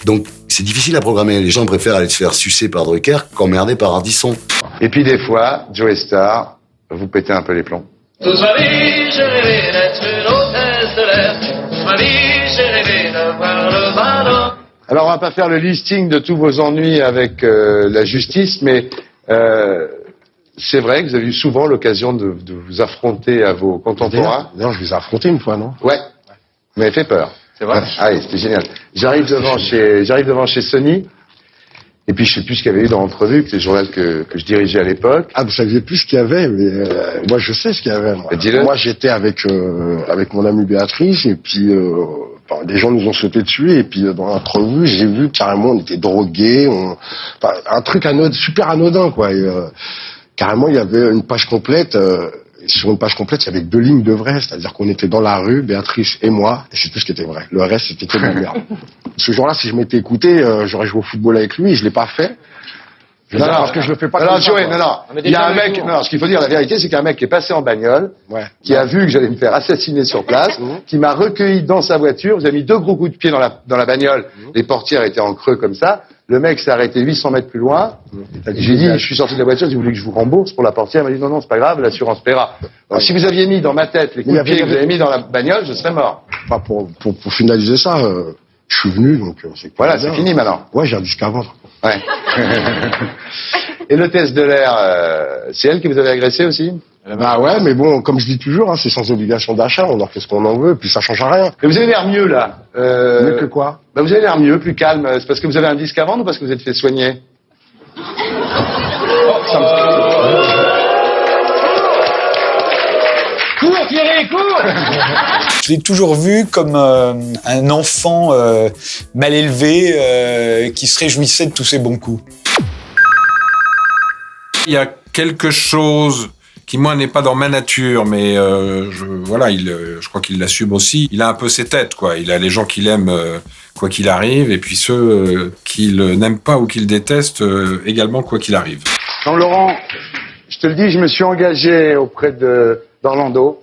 Donc, c'est difficile à programmer. Les gens préfèrent aller se faire sucer par Drucker qu'emmerder par Ardisson. Et puis des fois, Joe Star, vous pétez un peu les plombs. Toute ma vie, j'ai rêvé d'être une hôtesse de l'air. Toute ma vie, j'ai rêvé d'avoir le ballon. Alors, on va pas faire le listing de tous vos ennuis avec la justice, mais c'est vrai que vous avez eu souvent l'occasion de vous affronter à vos contemporains. Non, je vous ai affronté une fois, non? Ouais. Vous m'avez fait peur. C'est vrai? Ah oui, c'était génial. J'arrive devant chez Sony. Et puis, je sais plus ce qu'il y avait eu dans l'entrevue, que c'est le journal que je dirigeais à l'époque. Ah, vous saviez plus ce qu'il y avait, mais moi, je sais ce qu'il y avait. Moi, dis-le. Moi, j'étais avec mon amie Béatrice, et puis des gens nous ont sauté dessus, et puis dans l'entrevue, j'ai vu carrément, on était drogués, un truc super anodin, quoi. Et, carrément, il y avait une page complète. Sur une page complète, il y avait 2 lignes de vrai, c'est-à-dire qu'on était dans la rue, Béatrice et moi, et c'est tout ce qui était vrai. Le reste, c'était que de la merde. Ce jour-là, si je m'étais écouté, j'aurais joué au football avec lui, et je l'ai pas fait. Non, Parce que je le fais pas non, comme ça, Joey, quoi. non. Il y a un mec, non, ce qu'il faut dire, la vérité, c'est qu'un mec qui est passé en bagnole, qui a vu que j'allais me faire assassiner sur place, qui m'a recueilli dans sa voiture, vous avez mis 2 gros coups de pied dans la bagnole, les portières étaient en creux comme ça, le mec s'est arrêté 800 mètres plus loin, j'ai dit, je suis sorti de la voiture, j'ai voulu que je vous rembourse pour la portière, il m'a dit non, c'est pas grave, l'assurance paiera. Alors, si vous aviez mis dans ma tête les coups de pied que vous avez mis dans la bagnole, je serais mort. Enfin, pour finaliser ça, je suis venu, donc c'est Voilà, c'est fini maintenant. Ouais, j'ai un disque à vendre. Ouais. Et l'hôtesse de l'air, c'est elle qui vous avait agressé aussi? Bah ouais, mais bon, comme je dis toujours, hein, c'est sans obligation d'achat, on en fait ce qu'on en veut, puis ça change rien. Mais vous avez l'air mieux là. Mieux que quoi? Bah, vous avez l'air mieux, plus calme. C'est parce que vous avez un disque à vendre ou parce que vous êtes fait soigner? Cours, Thierry, cours! Je l'ai toujours vu comme un enfant mal élevé qui se réjouissait de tous ses bons coups. Il y a quelque chose qui, moi, n'est pas dans ma nature, mais je crois qu'il l'assume aussi. Il a un peu ses têtes, quoi. Il a les gens qu'il aime, quoi qu'il arrive, et puis ceux qu'il n'aime pas ou qu'il déteste également, quoi qu'il arrive. Non, Laurent, je te le dis, je me suis engagé auprès d'Orlando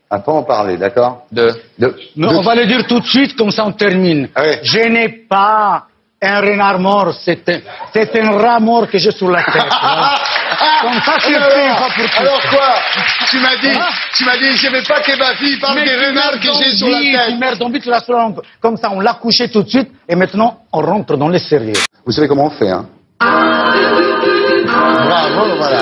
à pas en parler, d'accord? On va le dire tout de suite, comme ça on termine. Je n'ai pas un renard mort, c'est un rat mort que j'ai sur la tête. Comme ça, c'est une fois pour toutes. Alors quoi? Tu m'as dit, je veux pas que ma fille parle des renards que j'ai sur la tête. Merde, on vite la soirée, comme ça, on l'a couché tout de suite, et maintenant, on rentre dans les sérieux. Vous savez comment on fait, hein? Bravo, voilà.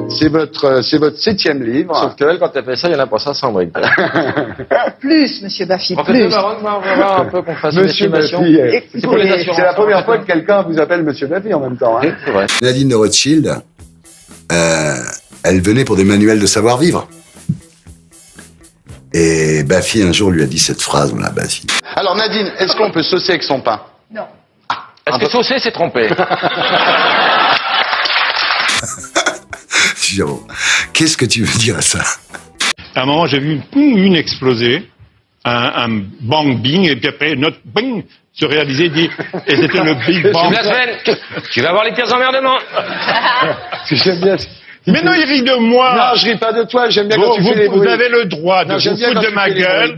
C'est votre 7e livre. Sauf que elle, quand elle fait ça, il y en a pour 500 briques. Plus, monsieur Baffy, En fait, plus. on va voir un peu qu'on fasse une Monsieur estimation. Baffy, C'est pour les assurances. c'est la première fois que quelqu'un vous appelle Monsieur Baffy en même temps. Hein. C'est vrai. Nadine de Rothschild, elle venait pour des manuels de savoir-vivre. Et Baffy, un jour, lui a dit cette phrase, voilà, Baffy. Alors Nadine, est-ce qu'on peut saucer avec son pain? Non. Est-ce que saucer, c'est tromper? Giraud, qu'est-ce que tu veux dire à ça? À un moment, j'ai vu une exploser, un bang bing, et puis après, notre bing se réalisait, dit, et c'était le big bang. Tu vas avoir les pires emmerdements. J'aime bien Mais non, il rit de moi. Non, je ris pas de toi, j'aime bien quand tu fais les bruits. Vous avez le droit de vous foutre de ma gueule.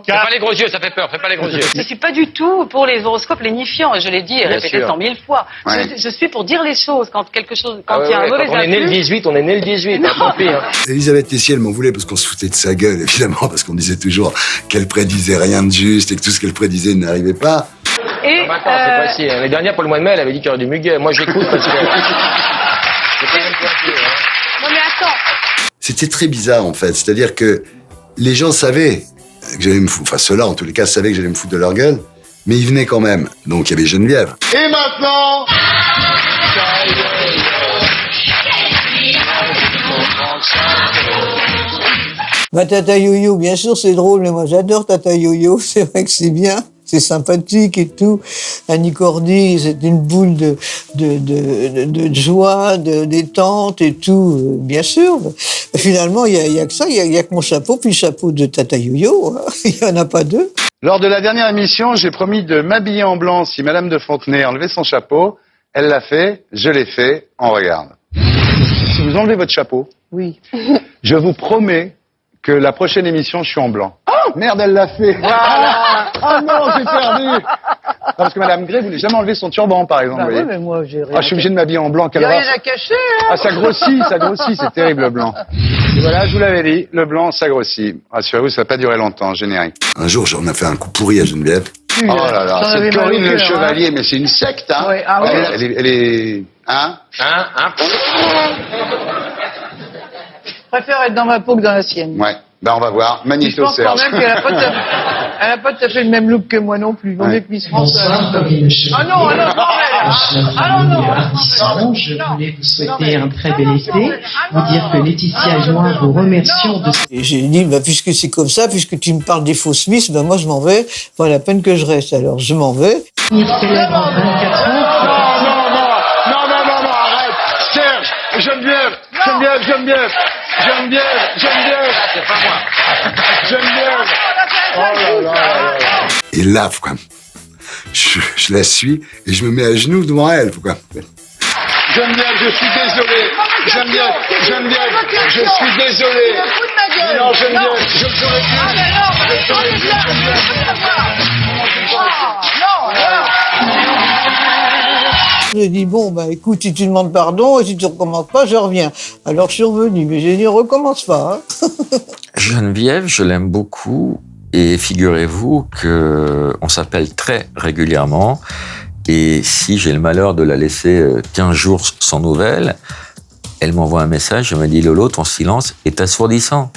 Fais pas les gros yeux, ça fait peur, fais pas les gros yeux. Je suis pas du tout pour les horoscopes lénifiants, et je l'ai dit et répété 100 000 fois. Ouais. Je suis pour dire les choses, quand quelque chose, quand Ah il y a un ouais, mauvais quand on est né le influx. 18, on est né le 18, hein, tant pis. Hein. Elisabeth Tessier, elle m'en voulait parce qu'on se foutait de sa gueule, évidemment, parce qu'on disait toujours qu'elle prédisait rien de juste et que tout ce qu'elle prédisait n'arrivait pas. Et Maintenant, c'est pas si. L'année dernière, pour le mois de mai, elle avait dit qu'il y aurait du muguet. Moi, j'écoute parce que. C'est quand même pointu, hein. non mais attends. C'était très bizarre, en fait. C'est-à-dire que les gens savaient que j'allais me foutre, enfin, ceux-là, en tous les cas, savaient que j'allais me foutre de leur gueule, mais ils venaient quand même. Donc, il y avait Geneviève. Et maintenant, Bah, Tata Yo-Yo, bien sûr, c'est drôle, mais moi, j'adore Tata Yo-Yo. C'est vrai que c'est bien. C'est sympathique et tout. Annie Cordy, c'est une boule de joie, de détente et tout. Bien sûr. Finalement, il y a que ça. Il y a que mon chapeau, puis le chapeau de Tata Yo-Yo. Il y en a pas deux. lors de la dernière émission, j'ai promis de m'habiller en blanc si Madame de Fontenay enlevait son chapeau. Elle l'a fait, je l'ai fait, on regarde. Si vous enlevez votre chapeau, oui, je vous promets que la prochaine émission, je suis en blanc. Oh merde, elle l'a fait. Voilà. Oh non, j'ai perdu. Non, parce que Madame Gray voulait jamais enlever son turban, par exemple. Bah vous ouais, voyez. mais moi, j'ai rien. Ah, je suis obligé de m'habiller en blanc. Il n'y a rien à cacher, hein. Ah, ça grossit, c'est terrible le blanc. Et voilà, je vous l'avais dit, le blanc, ça grossit. Rassurez-vous, ça va pas durer longtemps, générique. Un jour, j'en ai fait un coup pourri à Geneviève. Oh là là, c'est Corinne le Chevalier, mais c'est une secte, hein. Ouais, ah ouais. Elle est, hein. Je préfère être dans ma peau que dans la sienne. Ouais. Ben, on va voir. Je Magnifique, pense quand Serge. même qu'elle n'a pas tout à fait le même look que moi non plus. Vaut mieux que Miss France. Bonsoir, Corinne Le Chevalier. Ah non, non, non, Ah non, je voulais vous souhaiter un très bel été, vous dire que Laetitia et moi vous remercions de... Et j'ai dit, bah, puisque c'est comme ça, puisque tu me parles des faux Smiths, bah, moi, je m'en vais. Pas la peine que je reste. Alors, je m'en vais. Il célèbre en 24 heures. Non, arrête. Serge, Geneviève. C'est pas moi. Geneviève. Oh là là. Et là, quoi, je la suis et je me mets à genoux devant elle. Quoi. Geneviève, je suis désolé. Geneviève, je suis désolé. Non, Geneviève, je le ferai plus. J'ai dit, bon, bah, écoute, si tu demandes pardon et si tu recommences pas, je reviens. Alors, je suis revenu, mais j'ai dit, recommence pas, hein. Geneviève, je l'aime beaucoup et figurez-vous que on s'appelle très régulièrement et si j'ai le malheur de la laisser 15 jours sans nouvelles, elle m'envoie un message, elle me dit, Lolo, ton silence est assourdissant.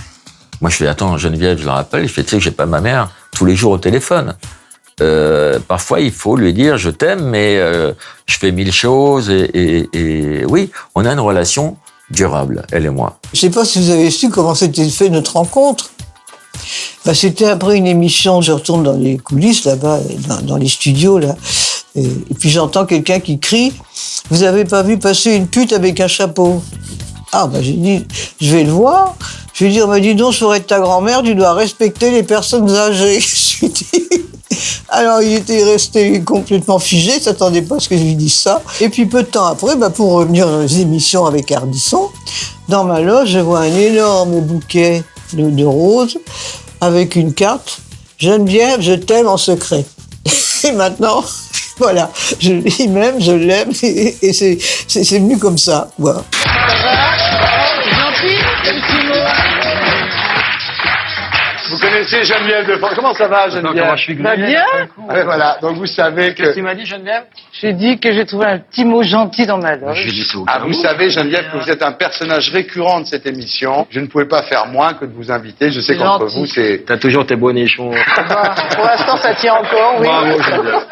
Moi, je fais, attends, Geneviève, je la rappelle, je fais, tu sais que j'ai pas ma mère tous les jours au téléphone. Parfois, il faut lui dire je t'aime, mais je fais 1000 choses et oui, on a une relation durable, elle et moi. Je sais pas si vous avez su comment s'était fait notre rencontre. Bah, c'était après une émission, je retourne dans les coulisses là-bas, dans les studios là, et puis j'entends quelqu'un qui crie « Vous avez pas vu passer une pute avec un chapeau ?» Ah, bah j'ai dit « Je vais le voir ». Je lui ai dit « Mais dis donc, ça être ta grand-mère, tu dois respecter les personnes âgées. » Je lui ai dit. Alors, il était resté complètement figé, il s'attendait pas à ce que je lui dise ça. Et puis, peu de temps après, bah, pour revenir dans les émissions avec Ardisson, dans ma loge, je vois un énorme bouquet de roses avec une carte « Geneviève, je t'aime en secret ». Et maintenant, voilà, il m'aime, je l'aime, et c'est venu comme ça, quoi. Vous connaissez Geneviève de Fontenay. Comment ça va, Geneviève? Comment je suis bien. Ouais, voilà, donc vous savez que... Qu'est-ce que tu m'as dit, Geneviève? J'ai dit que j'ai trouvé un petit mot gentil dans ma loge. Ah, vous savez, Geneviève, que vous êtes un personnage récurrent de cette émission. Je ne pouvais pas faire moins que de vous inviter. Je sais qu'entre vous, c'est... T'as toujours tes beaux nichons. Pour l'instant, ça tient encore, oui. Bravo, Geneviève.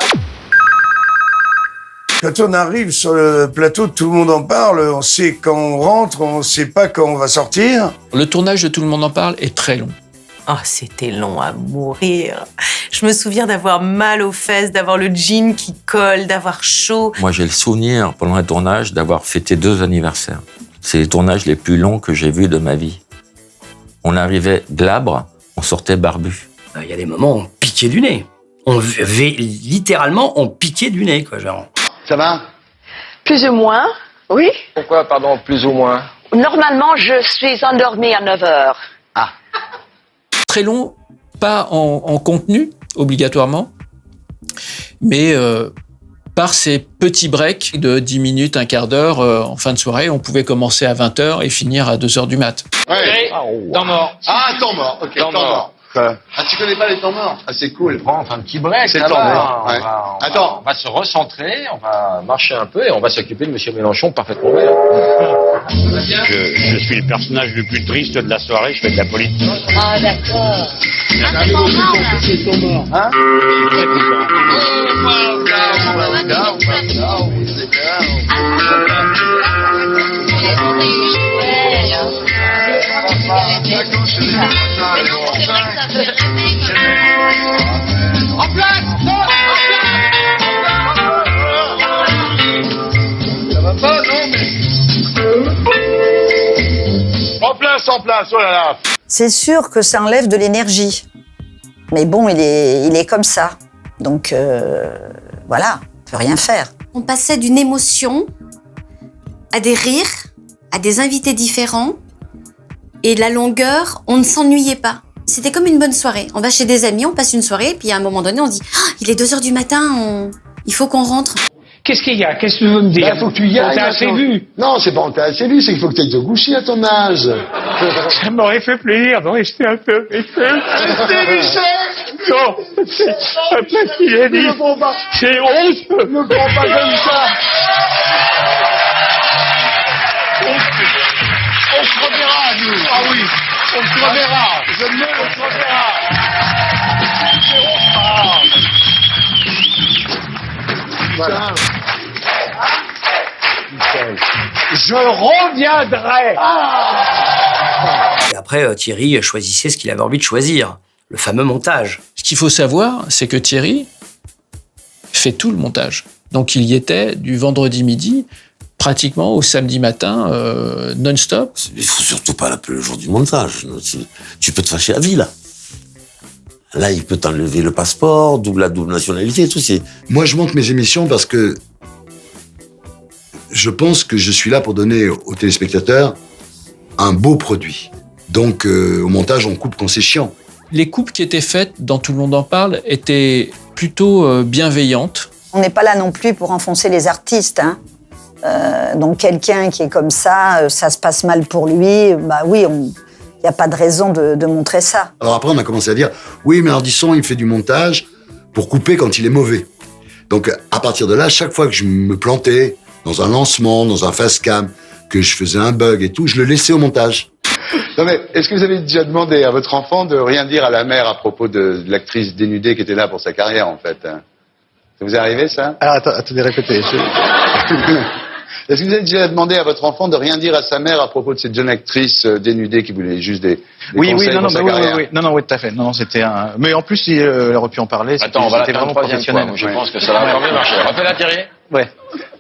Quand on arrive sur le plateau, tout le monde en parle, on sait quand on rentre, on sait pas quand on va sortir. Le tournage de Tout le monde en parle est très long. Oh, c'était long à mourir. Je me souviens d'avoir mal aux fesses, d'avoir le jean qui colle, d'avoir chaud. Moi, j'ai le souvenir, pendant un tournage, d'avoir fêté 2 anniversaires. C'est les tournages les plus longs que j'ai vus de ma vie. On arrivait glabre, on sortait barbu. Il y a des moments où on piquait du nez. Littéralement, on piquait du nez, quoi, genre. Ça va? Plus ou moins, oui. Pourquoi, pardon, plus ou moins? Normalement, je suis endormie à 9 heures. Très long, pas en contenu, obligatoirement, mais par ces petits breaks de 10 minutes, un quart d'heure en fin de soirée, on pouvait commencer à 20h et finir à 2h du mat. Ouais. Temps mort. Ah, temps mort. Ok, temps mort. Ah, tu connais pas les temps morts? Ah, c'est cool. Bon, on fait un petit break. C'est là, le temps va. mort. Ouais. Attends. On va se recentrer, on va marcher un peu et on va s'occuper de Monsieur Mélenchon parfaitement bien. Je suis le personnage le plus triste de la soirée, je fais de la politique. Ah, d'accord. C'est ton mort. Hein? En place! Ça va pas, non, mais... En place, oh là là. C'est sûr que ça enlève de l'énergie. Mais bon, il est comme ça. Donc, voilà, on peut rien faire. On passait d'une émotion à des rires, à des invités différents. Et la longueur, on ne s'ennuyait pas. C'était comme une bonne soirée. On va chez des amis, on passe une soirée, puis à un moment donné, on dit « Il est 2h du matin, il faut qu'on rentre ». Qu'est-ce qu'il y a? Qu'est-ce que tu veux me dire? Il faut que tu y ailles. T'as assez vu? Non, c'est pas que t'as assez vu, c'est qu'il faut que tu ailles te coucher à ton âge. Ça m'aurait fait plaisir de rester un peu avec elle. Restez, Michel! Non, après ce qu'il a dit, c'est honte. Ne prends pas comme ça. On se reverra, nous. Ah oui, on se reverra. Je me on se reverra. Voilà. Je reviendrai. Et après, Thierry choisissait ce qu'il avait envie de choisir. Le fameux montage. Ce qu'il faut savoir, c'est que Thierry fait tout le montage. Donc il y était du vendredi midi pratiquement au samedi matin, non-stop. Il faut surtout pas l'appeler le jour du montage. Tu peux te fâcher à vie, là. Là, il peut t'enlever le passeport, la double nationalité, tout. Moi, je monte mes émissions parce que je pense que je suis là pour donner aux téléspectateurs un beau produit. Donc, au montage, on coupe quand c'est chiant. Les coupes qui étaient faites dans Tout le monde en parle étaient plutôt bienveillantes. On n'est pas là non plus pour enfoncer les artistes, hein. Donc quelqu'un qui est comme ça, ça se passe mal pour lui, bah oui, il n'y a pas de raison de montrer ça. Alors après, on a commencé à dire, oui, mais Ardisson, il fait du montage pour couper quand il est mauvais. Donc à partir de là, chaque fois que je me plantais dans un lancement, dans un fast cam, que je faisais un bug et tout, je le laissais au montage. Non mais, est-ce que vous avez déjà demandé à votre enfant de rien dire à la mère à propos de l'actrice dénudée qui était là pour sa carrière, en fait? Ça vous est arrivé, ça? Alors, attendez, répétez. Est-ce que vous avez déjà demandé à votre enfant de rien dire à sa mère à propos de cette jeune actrice dénudée qui voulait juste des conseils pour sa carrière? Oui, tout à fait. Non, c'était un... Mais en plus, il aurait pu en parler. Attends, on va la c'était faire une vraiment troisième fois. professionnel. Je pense que ça va encore mieux marcher. Rappelle-la, Thierry. Ouais.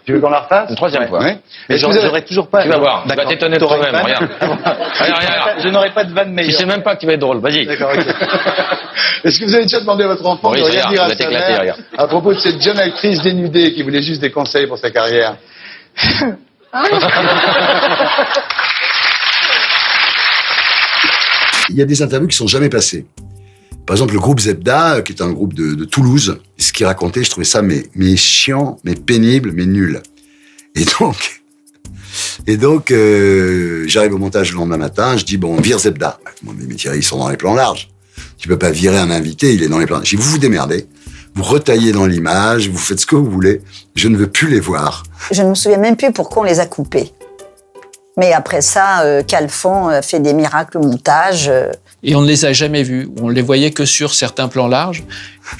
Tu veux qu'on la refasse? Une troisième fois. Ouais. Mais j'aurais toujours pas... Tu vas voir, tu vas t'étonner de toi-même, regarde. Je n'aurais pas de vanne meilleure. Tu sais même pas que tu vas être drôle, vas-y. D'accord, ok. Est-ce que vous avez déjà demandé à votre enfant de rien dire à sa mère à propos de cette jeune actrice dénudée qui voulait juste des conseils pour sa carrière? Il y a des interviews qui sont jamais passées. Par exemple, le groupe Zebda, qui est un groupe de Toulouse, ce qu'il racontait, je trouvais ça mais chiant, mais pénible, mais nul. Et donc, j'arrive au montage le lendemain matin, je dis, bon, on vire Zebda. Moi, mais Thierry, ils sont dans les plans larges. Tu peux pas virer un invité, il est dans les plans. Je dis, vous vous démerdez, vous retaillez dans l'image, vous faites ce que vous voulez, je ne veux plus les voir. Je ne me souviens même plus pourquoi on les a coupés. Mais après ça, Calfon fait des miracles au montage. Et on ne les a jamais vus. On les voyait que sur certains plans larges.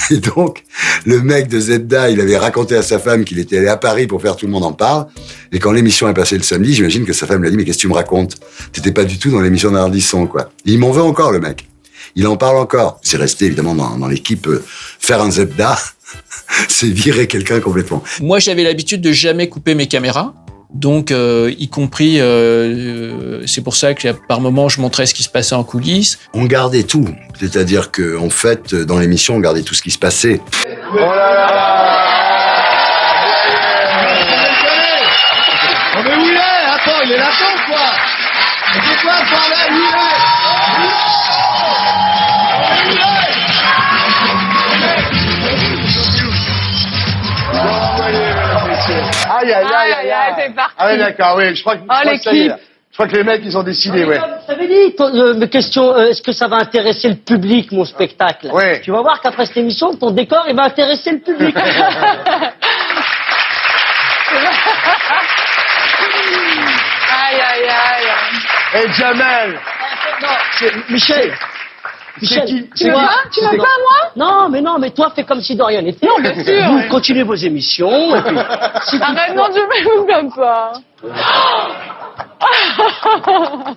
Et donc, le mec de Zebda, il avait raconté à sa femme qu'il était allé à Paris pour faire Tout le monde en parle. Et quand l'émission est passée le samedi, j'imagine que sa femme lui a dit, mais qu'est-ce que tu me racontes? T'étais pas du tout dans l'émission d'Ardisson, quoi. Et il m'en veut encore, le mec. Il en parle encore. C'est resté, évidemment, dans l'équipe, faire un Zebda, c'est virer quelqu'un complètement. Moi, j'avais l'habitude de jamais couper mes caméras. Donc, y compris, c'est pour ça que par moment, je montrais ce qui se passait en coulisses. On gardait tout. C'est-à-dire qu'en fait, dans l'émission, on gardait tout ce qui se passait. Oh là là! Mais où il est? Attends, il est là-dedans, quoi! problème, il Aïe, aïe, aïe, aïe, aïe. c'est parti. Ah oui, d'accord, oui. Je crois que ça y est, l'équipe. là. Je crois que les mecs, ils ont décidé, ouais. Ça veut dire, question, est-ce que ça va intéresser le public, mon spectacle? Ouais. Tu vas voir qu'après cette émission, ton décor, il va intéresser le public. Aïe, aïe, aïe. Et Jamel. Michel. Michel, Tu m'as pas, moi? Non, mais toi, fais comme si de rien n'était. Non, bien sûr, Vous ouais. continuez vos émissions. Et puis, Arrête, non, je me blâme pas.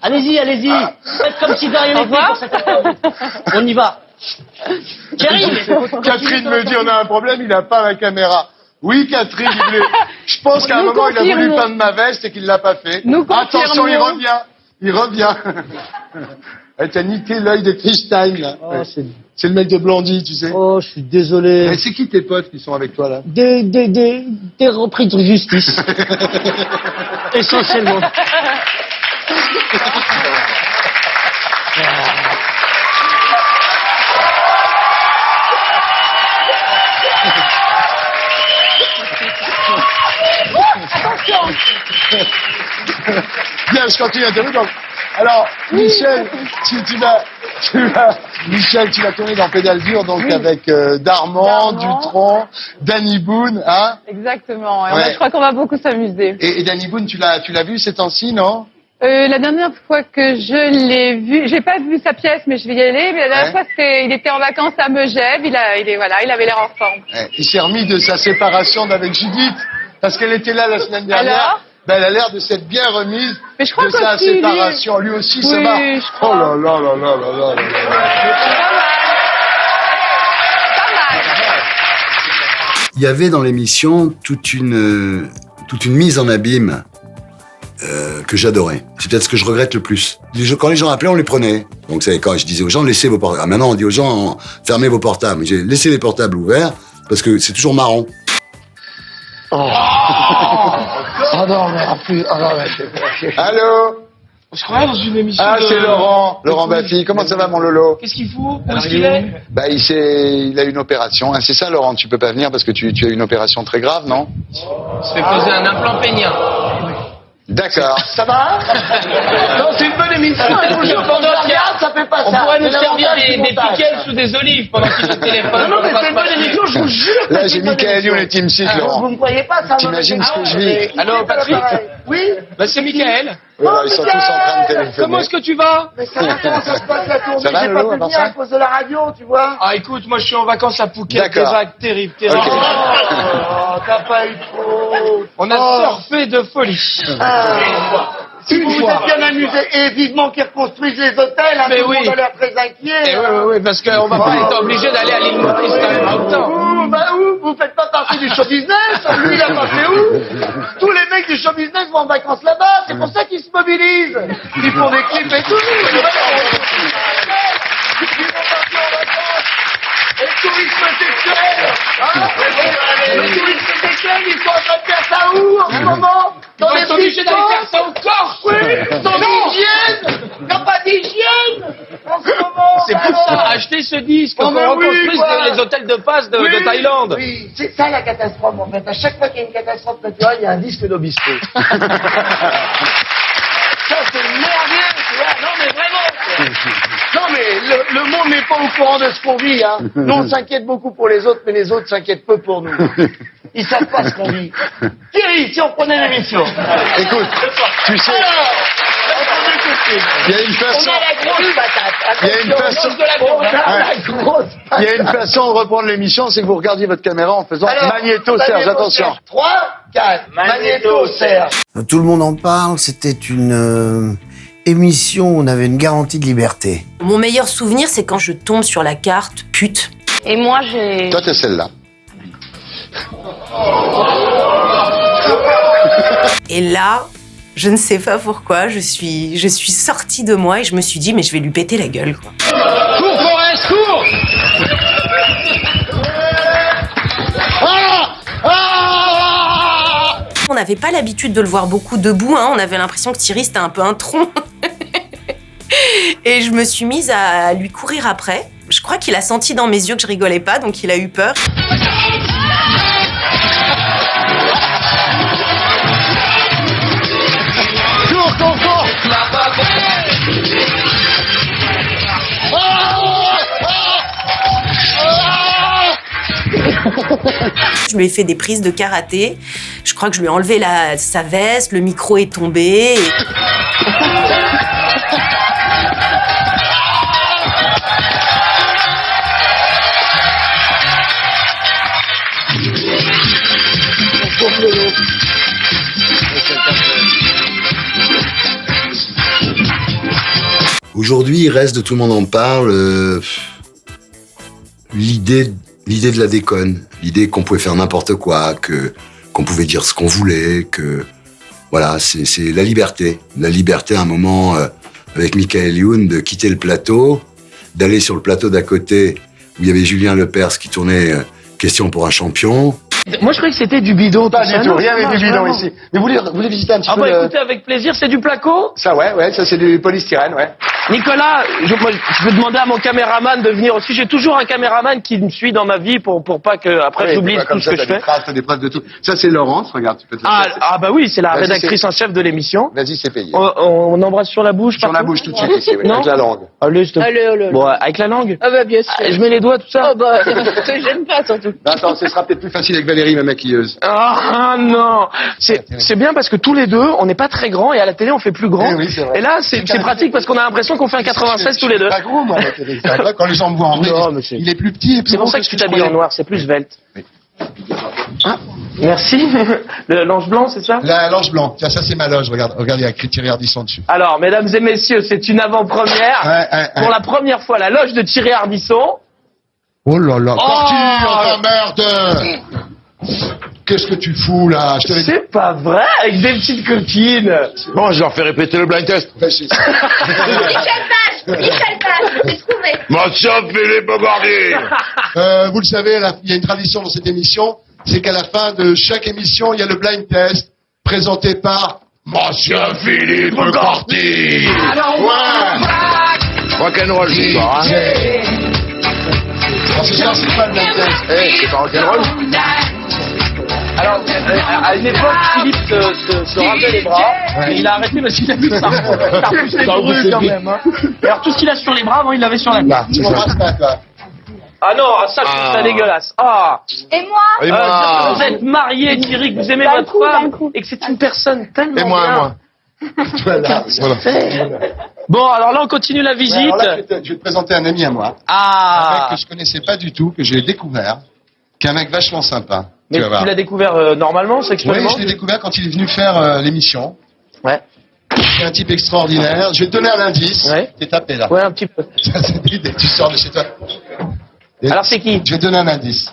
Allez-y. Faites comme si de rien n'était pour cette interview. On y va. Thierry. Catherine me dit, on a un problème, il n'a pas la caméra. Oui, Catherine, je pense qu'à un moment, il a voulu peindre ma veste et qu'il l'a pas fait. Attention, il revient. Elle t'a niqué l'œil de Christine, là. Oh, Ouais. C'est le mec de Blondie, tu sais. Oh, je suis désolé. Mais c'est qui tes potes qui sont avec toi, là? Des repris de justice. Essentiellement. Bien, je continue l'interview. Donc, alors, Michel, Michel, tu vas tourner dans Pédale Dure, donc avec Darman, Dutronc, Danny Boone, hein? Exactement. Et Ouais. je crois qu'on va beaucoup s'amuser. Et Danny Boone, tu l'as vu ces temps-ci, non? La dernière fois que je l'ai vu, j'ai pas vu sa pièce, mais je vais y aller. Mais la dernière fois, il était en vacances à Megève. Il avait l'air en forme. Ouais. Il s'est remis de sa séparation d'avec Judith, parce qu'elle était là la semaine dernière. Alors Ben, elle a l'air de s'être bien remise Mais je crois de sa qu'aussi, séparation. Lui aussi, ça Oui, va. je Oh crois. là là là là là là là. Il y avait dans l'émission toute une mise en abîme que j'adorais. C'est peut-être ce que je regrette le plus. Quand les gens appelaient, on les prenait. Donc quand je disais aux gens, laissez vos portables. Maintenant, on dit aux gens, fermez vos portables. J'ai laissé les portables ouverts parce que c'est toujours marrant. Oh non, mais en plus, oh non, mais c'est... Allô? On se croirait dans une émission Ah, c'est Laurent Baffy. Comment ça va, mon Lolo? Qu'est-ce qu'il fout? Où est-ce qu'il est? Bah, il a une opération. Ah, c'est ça, Laurent, tu peux pas venir parce que tu as une opération très grave, non? Il se fait poser un implant pénien. D'accord. Ça va? Non, c'est une bonne émission. Je vous jure, quand on la regarde, ça fait pas On ça. pourrait nous C'est servir l'avantage du des montage. piquets sous des olives pendant qu'il se téléphone. Non, mais c'est une bonne émission, je vous jure. que Là, c'est j'ai une bonne Michael Youn et Team 6, émission. Laurent. Vous ne croyez pas ça? T'imagines ce que je vis? Allô, Patrick? Oui? Bah, c'est Michael. Oui, là, ils sont tous en train de téléphoner. Comment est-ce que tu vas? Mais ça va, comment ça se passe la tournée? Ça va, J'ai Lolo, pas pu à part venir ça à cause de la radio, tu vois. Ah, écoute, moi, je suis en vacances à Phuket. Des D'accord. vagues terribles. Ok. Oh, t'as pas eu trop. On a surfé de folie. Si vous vous êtes bien amusé, et vivement qu'ils reconstruisent les hôtels, hein, Mais tout le oui. monde a l'air très inquiet. Eh oui, parce qu'on va pas être obligé d'aller à l'île Maurice quand même en même temps. Vous faites pas partie du show business. Lui, il a passé où? Tous les mecs du show business vont en vacances là-bas. C'est pour ça qu'ils se mobilisent. Ils font des clips et tout. Ils vont partir en vacances. Et le tourisme sexuel. Hein? Le tourisme sexuel, ils sont en train de faire ça où en ce moment? Ils vont être obligés d'aller faire ça au Corse. Oui, sans hygiène. Il n'y a pas d'hygiène en ce moment. C'est pour ça, acheter ce disque, Oh, qu'on mais oui, reconstruise quoi. les hôtels de passe de Thaïlande. Oui, c'est ça la catastrophe en fait. À chaque fois qu'il y a une catastrophe naturelle, il y a un disque d'Obispo. Ça c'est merveilleux, tu vois. Non mais vraiment. Non mais le monde n'est pas au courant de ce qu'on vit. Hein. Nous on s'inquiète beaucoup pour les autres, mais les autres s'inquiètent peu pour nous. Ils savent pas ce qu'on vit. Thierry, si on prenait l'émission. Écoute, tu sais, il y a une façon. On a la grosse patate. Il y a une façon. On a la grosse patate. Il y a une façon de reprendre l'émission, c'est que vous regardiez votre caméra en faisant Magnéto Serge. Attention. 3, 4. Magnéto Serge. Tout le monde en parle, c'était une émission où on avait une garantie de liberté. Mon meilleur souvenir, c'est quand je tombe sur la carte pute. Et moi, j'ai... Toi, t'es celle-là. Et là, je ne sais pas pourquoi, je suis sortie de moi et je me suis dit, mais je vais lui péter la gueule, quoi. Cours, Forest, cours! On n'avait pas l'habitude de le voir beaucoup debout, hein. On avait l'impression que Thierry, c'était un peu un tronc. Et je me suis mise à lui courir après. Je crois qu'il a senti dans mes yeux que je rigolais pas, donc il a eu peur. Cours, cours, cours. Je lui ai fait des prises de karaté. Je crois que je lui ai enlevé sa veste, le micro est tombé. Aujourd'hui, il reste de Tout le monde en parle l'idée de la déconne, l'idée qu'on pouvait faire n'importe quoi, qu'on pouvait dire ce qu'on voulait, que voilà, c'est la liberté à un moment avec Michael Youn de quitter le plateau, d'aller sur le plateau d'à côté où il y avait Julien Lepers qui tournait Question pour un champion. Moi, je croyais que c'était du bidon. Pas du tout, rien avec du bidon vraiment. ici. Mais vous voulez visiter un petit Ah peu bah écoutez, avec plaisir, c'est du placo? Ça, ouais, ça c'est du polystyrène, ouais. Nicolas, je peux demander à mon caméraman de venir aussi. J'ai toujours un caméraman qui me suit dans ma vie pour pas que après Ouais, j'oublie comme tout ce que je fais. T'as des traces de tout. Ça c'est Laurence, regarde, tu peux te la Ah bah oui, c'est la Vas-y, rédactrice en chef de l'émission. Vas-y, c'est payé. On embrasse sur la bouche. Sur la bouche tout de suite ici, oui, Non, avec la langue. Allez, s'il te plaît. Allez. Bon, avec la langue. Ah bah bien sûr. Je mets les doigts, tout ça. Oh bah, te gêne pas surtout. Attends, ce sera peut-être plus facile avec Valérie, ma maquilleuse. Ah non, c'est bien parce que tous les deux, on n'est pas très grands et à la télé on fait plus grand. Eh oui, c'est vrai. Et là, c'est pratique parce qu'on a l'impression qu'on fait un 96 tous les deux. Pas gros, moi, la télé. C'est vrai, quand les gens me voient en vrai, il est plus petit et plus C'est pour gros ça que tu je t'habilles en croyais. noir, c'est plus svelte. Ah, merci. L'ange blanc, c'est ça? La loge blanc. Tiens, ça c'est ma loge. Regarde, il y a écrit Thierry Ardisson dessus. Alors, mesdames et messieurs, c'est une avant-première. Pour la première fois, la loge de Thierry Ardisson. Oh là là, Oh Torture, merde! Qu'est-ce que tu fous là? Je te l'ai dit. C'est pas vrai, avec des petites coquines. Bon, je leur fais répéter le blind test. Michel Page, j'ai trouvé. Monsieur Philippe Bogardy. Vous le savez, il y a une tradition dans cette émission, c'est qu'à la fin de chaque émission, il y a le blind test présenté par Monsieur Philippe Bogardy. Ouais. Rock'n'roll ce soir, hein. Alors, ce soir, c'est pas le blind test. C'est pas rock'n'roll. Alors, à une époque, Philippe se rasait les bras, mais il a arrêté parce qu'il a vu que ça repousse les bruits quand même. Hein. Et alors, tout ce qu'il a sur les bras, avant, il l'avait sur la tête. Tu m'embrasses pas, toi. Ah non, ça, je trouve ça dégueulasse. Ah. Et moi? Et moi. Vous êtes marié, Thierry, que vous aimez votre femme, et que c'est une personne tellement Et moi, bien. moi. Voilà. Bon, alors là, on continue la visite. Alors là, je vais te présenter un ami à moi. Un mec que je connaissais pas du tout, que j'ai découvert, qui est un mec vachement sympa. Mais vas voir. tu l'as découvert normalement, sexuellement? Oui, je l'ai découvert quand il est venu faire l'émission. Ouais. C'est un type extraordinaire. Je vais te donner un indice. Ouais. T'es tapé là. Ouais, un petit peu. Ça, c'est dès que tu sors de chez toi. Alors, c'est qui? Je vais te donner un indice.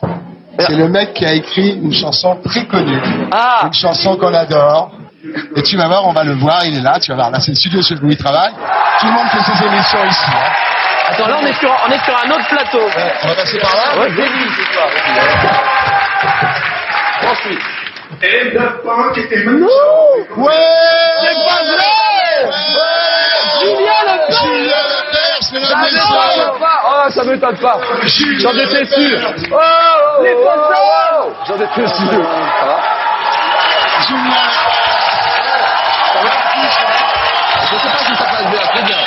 C'est le mec qui a écrit une chanson très connue. Ah. Une chanson qu'on adore. Et tu vas voir, on va le voir, il est là, tu vas voir. Là, c'est le studio chez où il travaille. Tout le monde fait ses émissions ici. Hein. Attends, là, on est sur un autre plateau. On va passer par là. Ouais, c'est lui, c'est toi. Ensuite. Et le punk et Non. Ouais. C'est pas vrai. Julien Lepers. Julien Lepers, c'est la maison. Oh, ça m'étonne pas. J'en étais sûr. Oh, les potos. J'en étais sûr. Julien Lepers. Je sais pas si ça passe bien, très bien.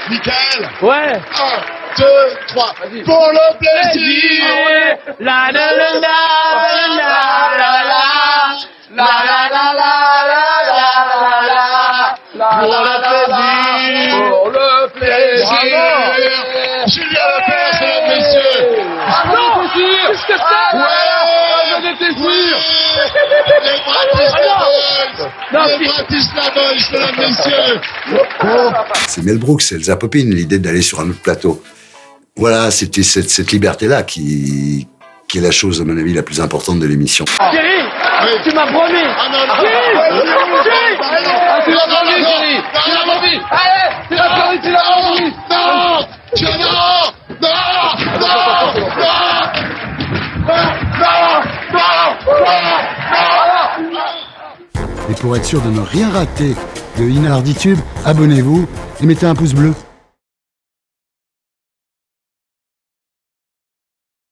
Michael. Ouais. 1, 2, 3. Pour le plaisir. Ouais. La la la la la la la la la la la la Pour le plaisir. Julien Lepers, mesdames, messieurs. Ah non, qu'est-ce que c'est? Ouais, j'en étais sûr. Les Bratislava Boys, mesdames, messieurs. C'est Mel Brooks, c'est Elsa Poppin, l'idée d'aller sur un autre plateau. Voilà, c'était cette liberté-là qui est la chose, à mon avis, la plus importante de l'émission. Thierry, tu m'as promis. Ah non, non. Thierry, tu l'as promis, Thierry. Tu l'as promis. Allez, tu l'as promis, tu l'as promis. Non, non, non, non, non, non, non, non. Et pour être sûr de ne rien rater de Inarditube, abonnez-vous et mettez un pouce bleu.